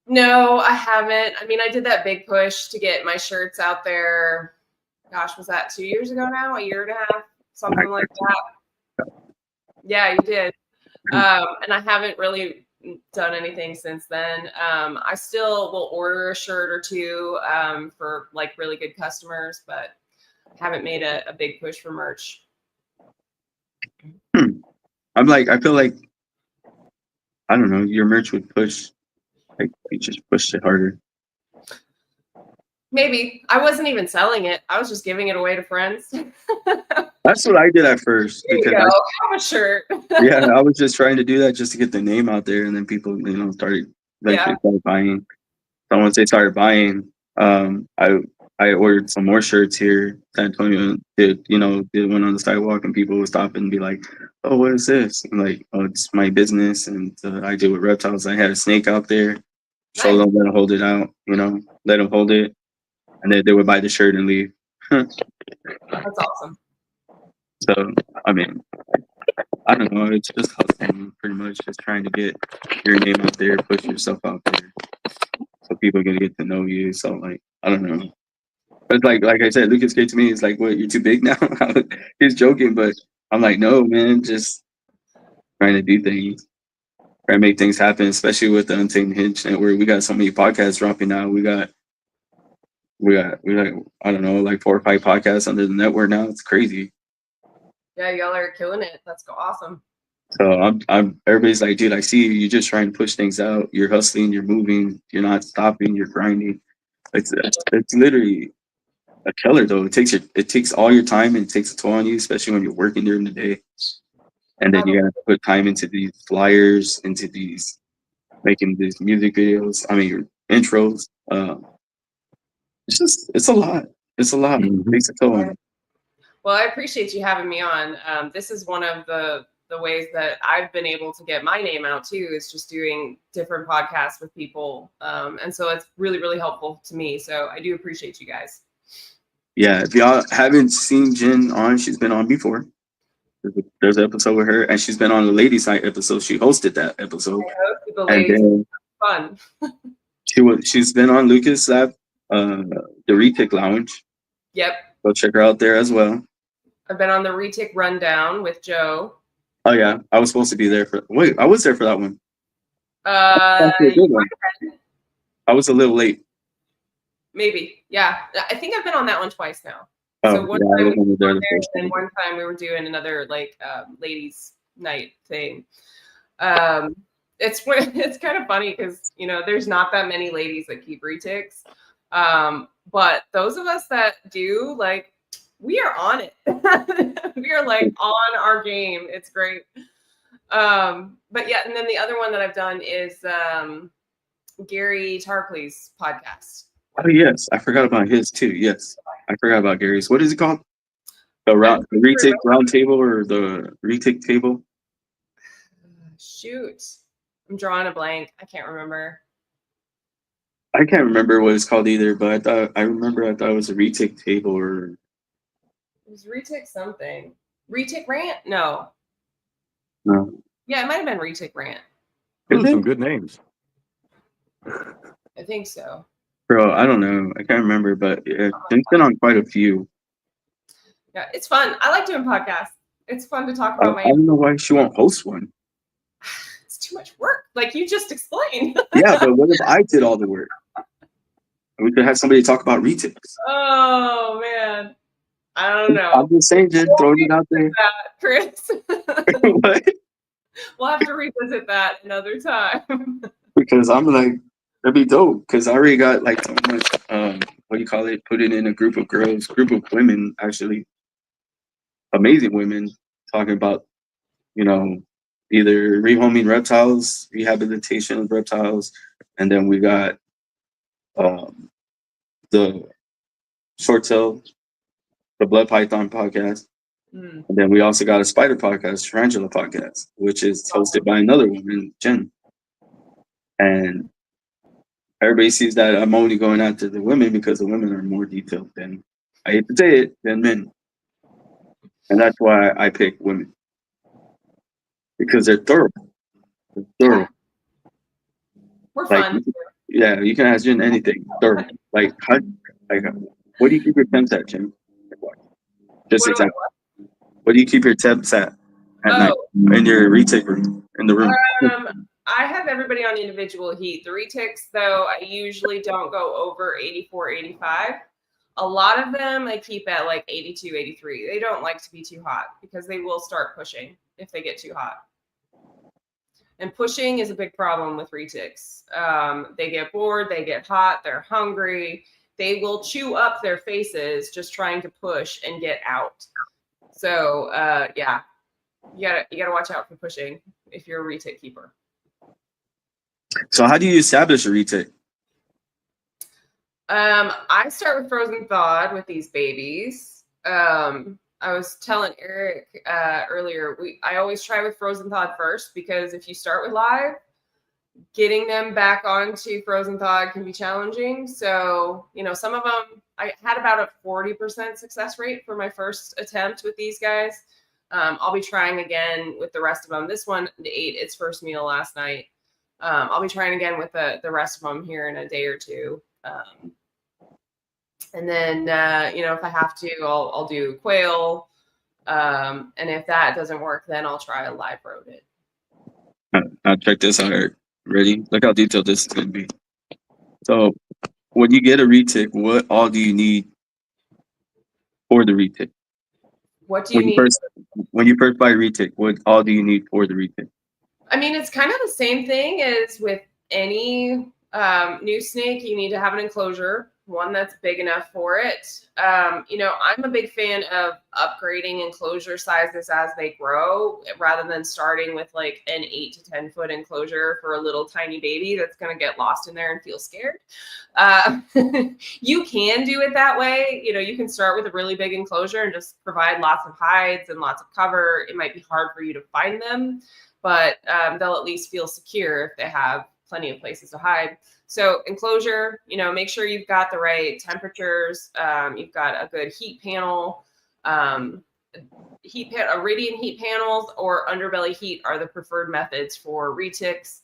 No, I haven't. I mean, I did that big push to get my shirts out there. Gosh, was that 2 years ago now? A year and a half? Something like that. Yeah, you did. And I haven't really done anything since then. I still will order a shirt or two for like really good customers, but haven't made a big push for merch. I'm like, I feel like, I don't know, your merch would push, like, you just pushed it harder. Maybe. I wasn't even selling it. I was just giving it away to friends. That's what I did at first. Here you Because go. Have a shirt. yeah, I was just trying to do that just to get the name out there. And then people, started buying. So once they started buying, I ordered some more shirts here. San Antonio did one on the sidewalk, and people would stop and be like, "Oh, what is this?" I'm like, "Oh, it's my business, and I deal with reptiles." I had a snake out there. Show them, let them hold it out. Let them hold it, and then they would buy the shirt and leave. That's awesome. So I mean, I don't know. It's just hustling, pretty much, just trying to get your name out there, push yourself out there, so people are gonna get to know you. So like, I don't know. But like I said, Lucas came to me. He's like, "What? You're too big now?" He's joking, but I'm like, "No, man. Just trying to do things, trying to make things happen." Especially with the Untamed Unhinged network, we got so many podcasts dropping now. We got I don't know, like 4 or 5 podcasts under the network now. It's crazy. Yeah, y'all are killing it. That's awesome. So I'm. Everybody's like, "Dude, I see you. You're just trying to push things out. You're hustling. You're moving. You're not stopping. You're grinding." It's literally a killer though. It takes all your time and it takes a toll on you, especially when you're working during the day. And then you gotta put time into these flyers, into these making these music videos. I mean intros. It's a lot. It's a lot. Mhm. It takes a toll on you. Well, I appreciate you having me on. This is one of the ways that I've been able to get my name out too, is just doing different podcasts with people. And so it's really, really helpful to me. So I do appreciate you guys. Yeah, if y'all haven't seen Jen on, she's been on before. There's an episode with her, and she's been on the Ladies Night episode. She hosted that episode. I hosted the And ladies. then Fun. she's been on Lucas Lab, the Retic Lounge. Yep. Go check her out there as well. I've been on the Retic Rundown with Joe. Oh yeah, I was supposed to be there I was there for that one. Uh, That's a good one. I was a little late. maybe. Yeah. I think I've been on that one twice now. Oh, So one yeah, I time was only there we were the there, first and time. one time we were doing another like ladies night thing. It's kind of funny because there's not that many ladies that keep retics, but those of us that do, like, we are on it. We are like on our game. It's great. But yeah, and then the other one that I've done is Gary Tarpley's podcast. Oh yes, I forgot about his too. Yes, I forgot about Gary's. What is it called? The Retic round table or the Retic table? Shoot, I'm drawing a blank. I can't remember. I can't remember what it's called either, but I thought it was a Retic table or It was Retic something. Retic Rant? No. no. Yeah, it might have been Retic Rant. Those are some good names. I think so. Bro, I don't know. I can't remember, but Jen's been on quite a few. Yeah, it's fun. I like doing podcasts. It's fun to talk I about my. don't know why she won't host one. It's too much work, like you just explained. Yeah, but what if I did all the work? We could have somebody talk about retics. Oh man, I don't know. I'm just saying, Jen, throwing it out there. Chris. What? We'll have to revisit that another time. Because I'm like, that'd be dope. Because I already got like so much, what do you call it? Put it in a group of women, actually, amazing women, talking about, either rehoming reptiles, rehabilitation of reptiles, and then we got the Short Tail, the Blood Python podcast. Mm. And then we also got a spider podcast, Tarantula podcast, which is hosted by another woman, Jen. And everybody sees that I'm only going after the women because the women are more detailed than, I hate to say it, than men. And that's why I pick women. Because they're thorough. They're thorough. We're Like, fun. yeah, you can ask Jen anything. Thorough. Like, what do you keep your temps at, Jen? Just What do I- example. What do you keep your temps at night? In your retake room, in the room? I have everybody on individual heat. The retics, though, I usually don't go over 84, 85. A lot of them I keep at like 82, 83. They don't like to be too hot because they will start pushing if they get too hot. And pushing is a big problem with retics. They get bored, they get hot, they're hungry. They will chew up their faces just trying to push and get out. So yeah, you gotta watch out for pushing if you're a retic keeper. So how do you establish a retake? I start with frozen thawed with these babies. I was telling Eric earlier, I always try with frozen thawed first because if you start with live, getting them back onto frozen thawed can be challenging. So, you know, some of them, I had about a 40% success rate for my first attempt with these guys. I'll be trying again with the rest of them. This one ate its first meal last night. I'll be trying again with the rest of them here in a day or two. And then, you know, if I have to, I'll do quail. And if that doesn't work, then I'll try a live rodent. I'll check this out, Eric. Ready? Look how detailed this is going to be. So when you get a retic, what all do you need for the retic? What do you need? When you first buy a retic, what all do you need for the retic? I mean, it's kind of the same thing as with any new snake. You need to have an enclosure, one that's big enough for it. You know, I'm a big fan of upgrading enclosure sizes as they grow rather than starting with like an 8 to 10 foot enclosure for a little tiny baby that's going to get lost in there and feel scared. You can do it that way. You know, you can start with a really big enclosure and just provide lots of hides and lots of cover. It might be hard for you to find them, but they'll at least feel secure if they have plenty of places to hide. So enclosure, you know, make sure you've got the right temperatures. You've got a good heat panel. Iridium heat panels or underbelly heat are the preferred methods for retics.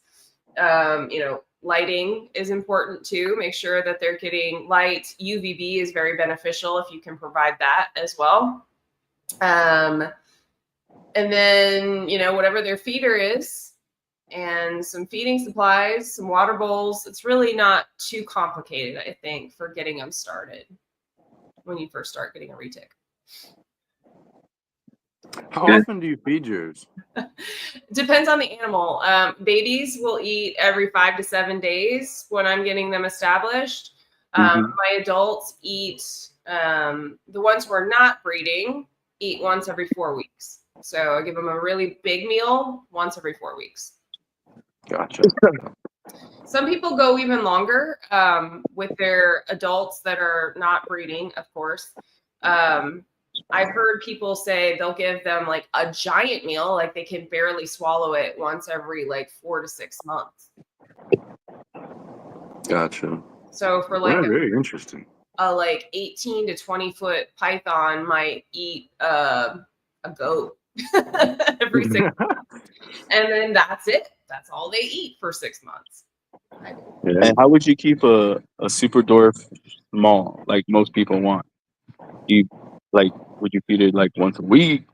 You know, lighting is important too. Make sure that they're getting light. UVB is very beneficial if you can provide that as well. And then, you know, whatever their feeder is, and some feeding supplies, some water bowls. It's really not too complicated, I think, for getting them started when you first start getting a retic. How often do you feed yours? Depends on the animal. Babies will eat every 5 to 7 days when I'm getting them established. My adults eat, the ones who are not breeding, eat once every 4 weeks. So I give them a really big meal once every 4 weeks. Gotcha. Some people go even longer with their adults that are not breeding, of course. I've heard people say they'll give them like a giant meal, like they can barely swallow it once every like 4 to 6 months. Gotcha. So for like very interesting. A like 18 to 20 foot python might eat a goat every 6 months. And then that's it. That's all they eat for 6 months. And how would you keep a super dwarf small, like most people want? Would you feed it like once a week,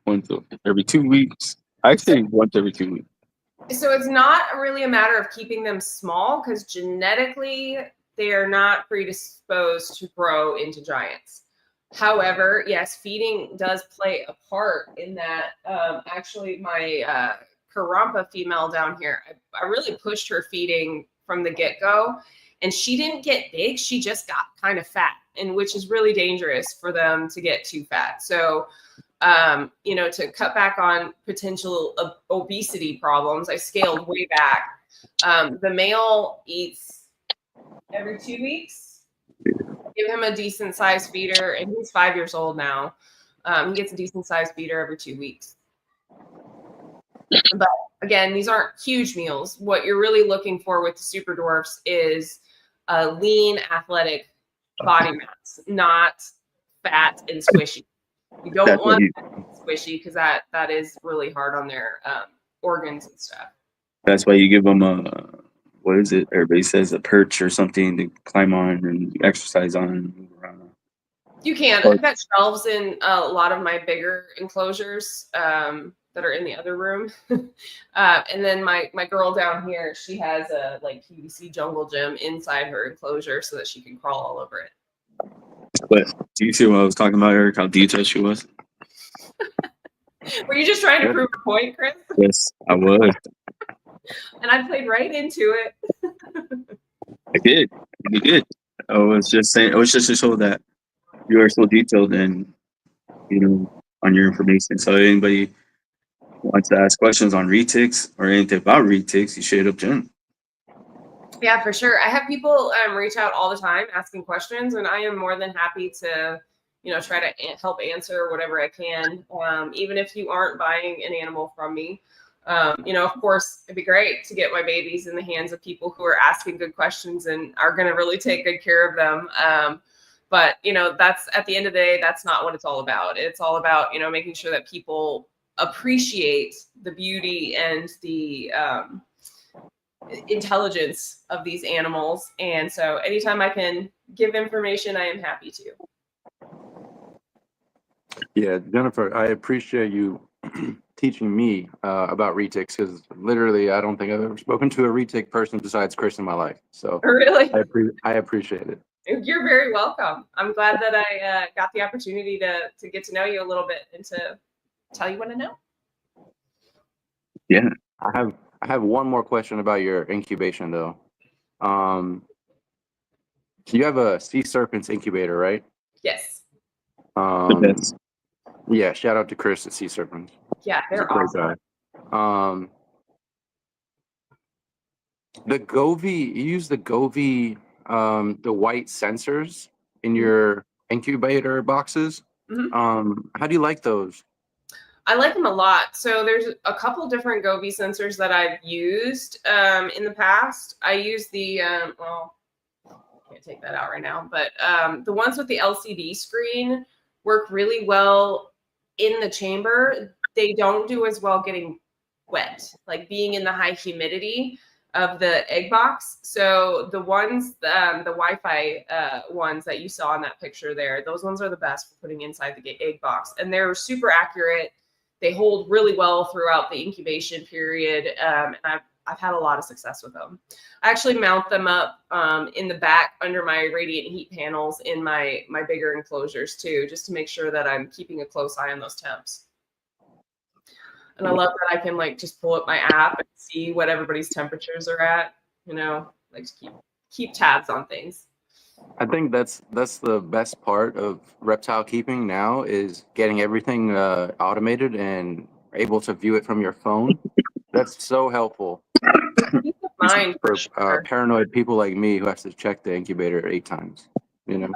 every 2 weeks? I say once every 2 weeks. So it's not really a matter of keeping them small because genetically they are not predisposed to grow into giants. However, yes, feeding does play a part in that. Actually, my Karrampa female down here, I really pushed her feeding from the get-go, and she didn't get big. She just got kind of fat, and which is really dangerous for them to get too fat. So, you know, to cut back on potential obesity problems, I scaled way back. The male eats every 2 weeks, Give him a decent sized feeder, and he's 5 years old now. He gets a decent sized feeder every 2 weeks. But again, these aren't huge meals. What you're really looking for with the super dwarfs is a lean, athletic body mass, not fat and squishy. You don't That's what want you, squishy because that is really hard on their organs and stuff. that's why you give them a, what is it? Everybody says a perch or something to climb on and exercise on and move around. You can. Or- I've got shelves in a lot of my bigger enclosures that are in the other room. And then my girl down here, she has a like PVC jungle gym inside her enclosure so that she can crawl all over it. But do you see what I was talking about, Eric? How detailed she was? Were you just trying to prove a point, Chris? Yes, I was. And I played right into it. I did. You did. I was just saying. It was just to show that you are so detailed and on your information. So anybody wants to ask questions on retics or anything about retics, you should hit up Jen. Yeah, for sure. I have people reach out all the time asking questions, and I am more than happy to, try to help answer whatever I can. Even if you aren't buying an animal from me, of course, it'd be great to get my babies in the hands of people who are asking good questions and are going to really take good care of them. But that's at the end of the day, that's not what it's all about. It's all about making sure that people appreciate the beauty and the intelligence of these animals. And so anytime I can give information, I am happy to. Yeah, Jennifer, I appreciate you teaching me about retics because literally I don't think I've ever spoken to a retic person besides Chris in my life. So Really? I appreciate it. You're very welcome. I'm glad that I got the opportunity to get to know you a little bit and to tell you what I know. Yeah. I have one more question about your incubation though. So you have a sea serpents incubator, right? Yes. That's Yeah, shout out to Chris at Sea Serpents. Yeah, He's a they're great awesome. guy. The Govee, you use the Govee, the white sensors in your incubator boxes. Mhm. How do you like those? I like them a lot. So there's a couple different Govee sensors that I've used in the past. I use the can't take that out right now, but the ones with the LCD screen work really well in the chamber. They don't do as well getting wet, like being in the high humidity of the egg box. So the ones, the Wi-Fi ones that you saw in that picture there, those ones are the best for putting inside the egg box. And they're super accurate. They hold really well throughout the incubation period. And I've had a lot of success with them. I actually mount them up in the back under my radiant heat panels in my bigger enclosures too, just to make sure that I'm keeping a close eye on those temps. And I love that I can like just pull up my app and see what everybody's temperatures are at, like to keep tabs on things. I think that's the best part of reptile keeping now is getting everything automated and able to view it from your phone. That's so helpful. Peace of mind for sure. paranoid people like me who has to check the incubator 8 times. And I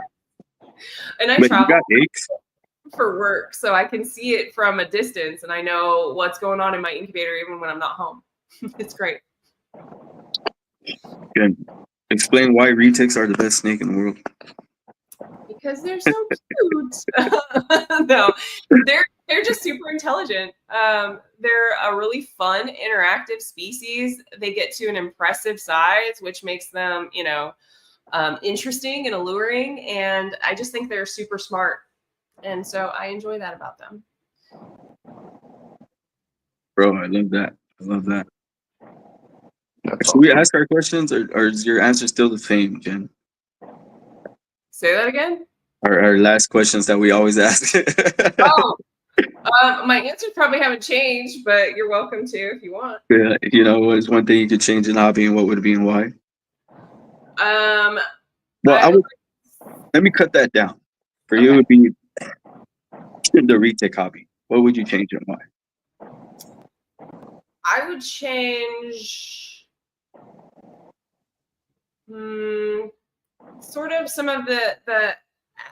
but you travel got eggs. for work, so I can see it from a distance, and I know what's going on in my incubator even when I'm not home. It's great. Good. Explain why retics are the best snake in the world. Because they're so cute. No, they're just super intelligent. They're a really fun, interactive species. They get to an impressive size, which makes them, interesting and alluring. And I just think they're super smart. And so I enjoy that about them. Bro, I love that. I love that. That's Should we ask our questions or is your answer still the same, Jen? Say that again? Our last questions that we always ask. Oh, my answers probably haven't changed, but you're welcome to if you want. Yeah, what's one thing you could change in hobby and what would it be and why? Well, let me cut that down. For you, it would be the retic hobby. What would you change and why? I would change sort of some of the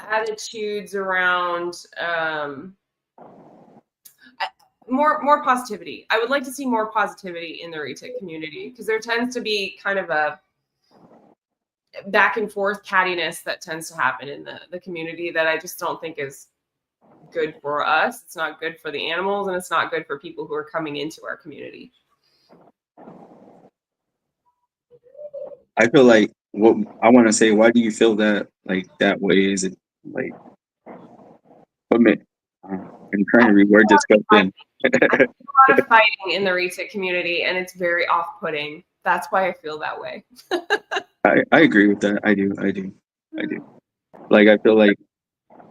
attitudes around more positivity. I would like to see more positivity in the Retic community, because there tends to be kind of a back and forth cattiness that tends to happen in the community that I just don't think is good for us. It's not good for the animals, and it's not good for people who are coming into our community. I feel like what I want to say. Why do you feel that like that way? Is it like what made? I'm trying to reword this question. A lot of fighting in the Retic community, and it's very off-putting. That's why I feel that way. I agree with that. I do. Like I feel like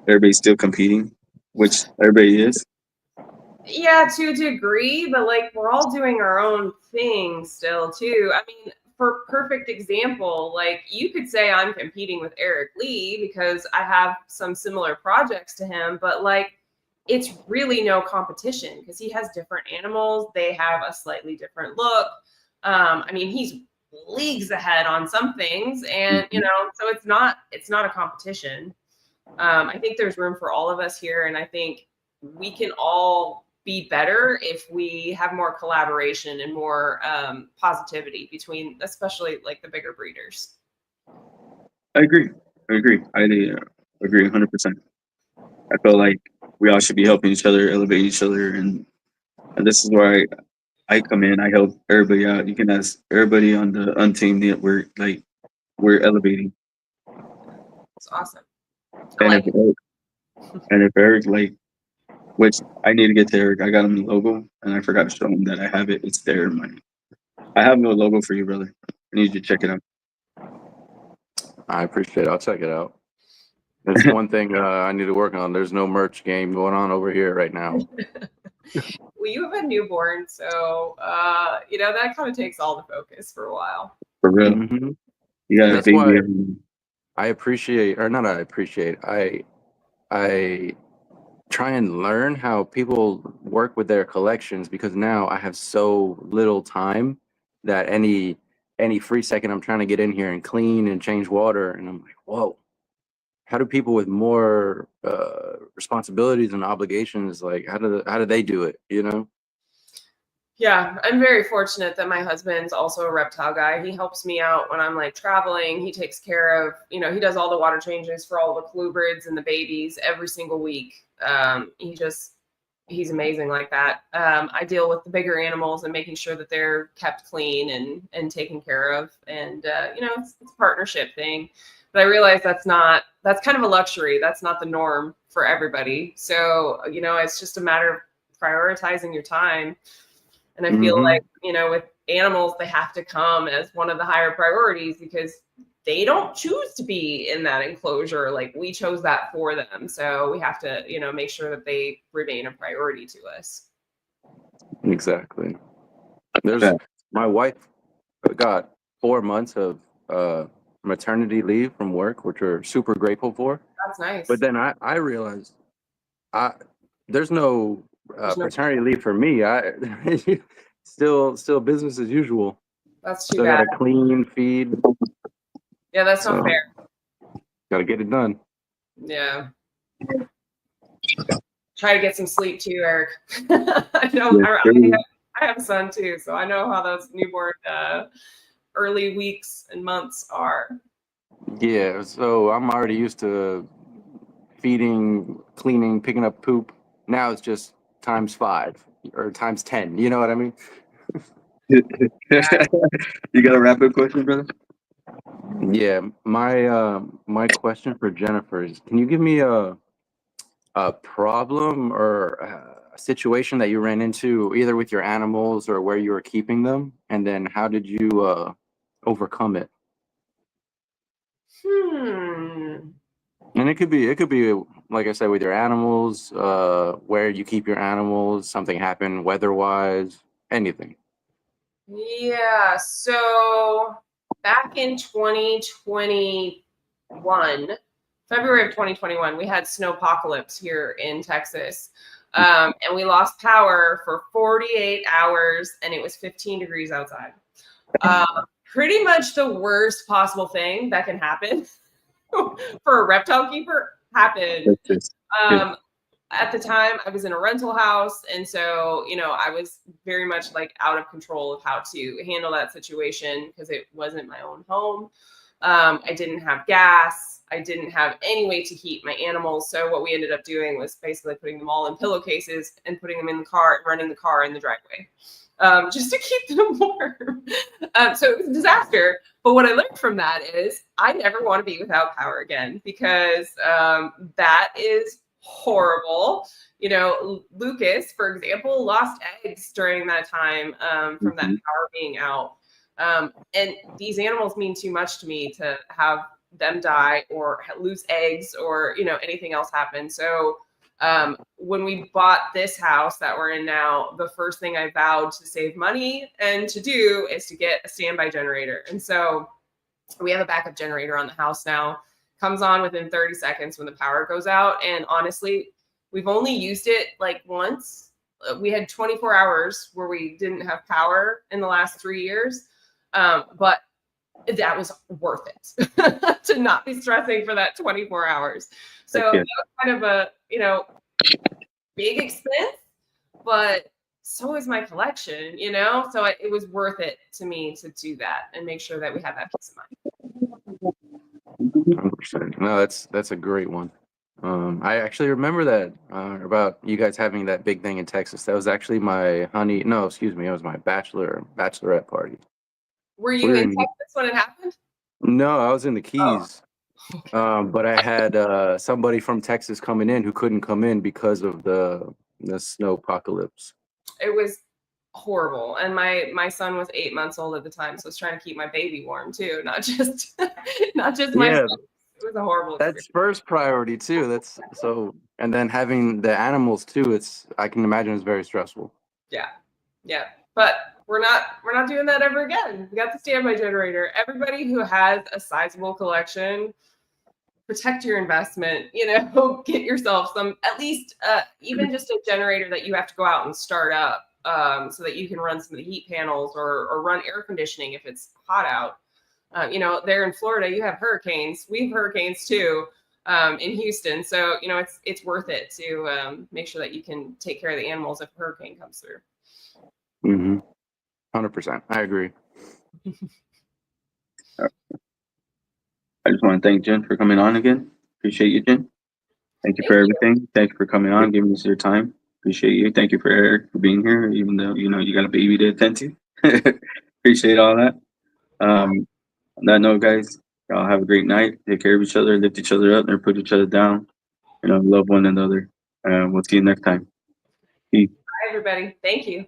everybody's still competing, which everybody is. Yeah, to a degree, but like we're all doing our own thing still too. I mean, for perfect example, like you could say I'm competing with Eric Lee because I have some similar projects to him, but like it's really no competition because he has different animals. They have a slightly different look. I mean, he's leagues ahead on some things, and you know, so it's not a competition. I think there's room for all of us here, and I think we can all be better if we have more collaboration and more positivity between, especially like the bigger breeders. I agree. I agree 100%. I feel like we all should be helping each other, elevating each other, and this is where I come in. I help everybody out. You can ask everybody on the Untamed that we're elevating. It's awesome. And if Eric like, which I need to get to Eric. I got him the logo, and I forgot to show him that I have it. It's there in my. I have no logo for you, brother. I need you to check it out. I appreciate it. I'll check it out. There's one thing I need to work on. There's no merch game going on over here right now. Well, you have a newborn, so you know that kind of takes all the focus for a while. For real. Mm-hmm. You got a That's baby. why I appreciate, or not I appreciate, I try and learn how people work with their collections, because now I have so little time that any free second I'm trying to get in here and clean and change water, and I'm like, whoa, how do people with more responsibilities and obligations, like how do they do it, you know? Yeah, I'm very fortunate that my husband's also a reptile guy. He helps me out when I'm like traveling. He takes care of, you know, he does all the water changes for all the colubrids and the babies every single week. He's amazing like that. I deal with the bigger animals and making sure that they're kept clean and taken care of. And, you know, it's a partnership thing. But I realize that's kind of a luxury. That's not the norm for everybody. So, you know, it's just a matter of prioritizing your time. And I feel like, you know, with animals, they have to come as one of the higher priorities because they don't choose to be in that enclosure. Like we chose that for them. So we have to, you know, make sure that they remain a priority to us. Exactly. My wife got 4 months of maternity leave from work, which we're super grateful for. That's nice. But then I realized there's no paternity leave for me. I still business as usual. That's too Still bad. gotta clean, feed. Yeah, that's not fair. Gotta get it done. Yeah. Try to get some sleep too, Eric. I know. I have a son too, so I know how those newborn early weeks and months are. Yeah, so I'm already used to feeding, cleaning, picking up poop. Now it's just times 5 or times 10. You know what I mean? You got a rapid question, brother? Yeah, my question for Jennifer is: can you give me a problem or a situation that you ran into either with your animals or where you were keeping them, and then how did you overcome it? And it could be like I said, with your animals, where you keep your animals, something happened weather-wise, anything. Yeah, so back in 2021, February of 2021, we had snowpocalypse here in Texas. And we lost power for 48 hours and it was 15 degrees outside. Pretty much the worst possible thing that can happen. for a reptile keeper happened. That's just, At the time, I was in a rental house, and so I was very much like out of control of how to handle that situation because it wasn't my own home. I didn't have gas. I didn't have any way to heat my animals. So what we ended up doing was basically putting them all in pillowcases and putting them in the car and running the car in the driveway, just to keep them warm. So it was a disaster. But what I learned from that is I never want to be without power again, because that is horrible. Lucas, for example, lost eggs during that time from that power being out. And these animals mean too much to me to have them die or lose eggs or anything else happen. So when we bought this house that we're in now, the first thing I vowed to save money and to do is to get a standby generator. And so we have a backup generator on the house now. Comes on within 30 seconds when the power goes out. And honestly, we've only used it like once. We had 24 hours where we didn't have power in the last 3 years. But that was worth it to not be stressing for that 24 hours. So that was kind of a, big expense, but so is my collection, so it was worth it to me to do that and make sure that we have that peace of mind. 100%. No, that's a great one. I actually remember that about you guys having that big thing in Texas. That was actually my it was my bachelorette party. Were you in Texas when it happened? No, I was in the Keys. But I had somebody from Texas coming in who couldn't come in because of the snow apocalypse. It was horrible, and my son was 8 months old at the time, so I was trying to keep my baby warm too, not just my son. It was a horrible experience. That's first priority too. That's so, and then having the animals too. I can imagine it's very stressful. Yeah, but we're not doing that ever again. We got the standby generator. Everybody who has a sizable collection, protect your investment. Get yourself some, at least even just a generator that you have to go out and start up, so that you can run some of the heat panels or run air conditioning if it's hot out. There in Florida, you have hurricanes. We have hurricanes too in Houston. So, it's worth it to make sure that you can take care of the animals if a hurricane comes through. 100%. I agree. I just want to thank Jen for coming on again. Appreciate you, Jen. Thank you for everything. Thank you for coming on, giving us your time. Appreciate you. Thank you for Eric for being here, even though you got a baby to attend to. Appreciate all that. On that note, guys, y'all have a great night. Take care of each other, lift each other up, never put each other down. Love one another. We'll see you next time. Peace. Bye, everybody. Thank you.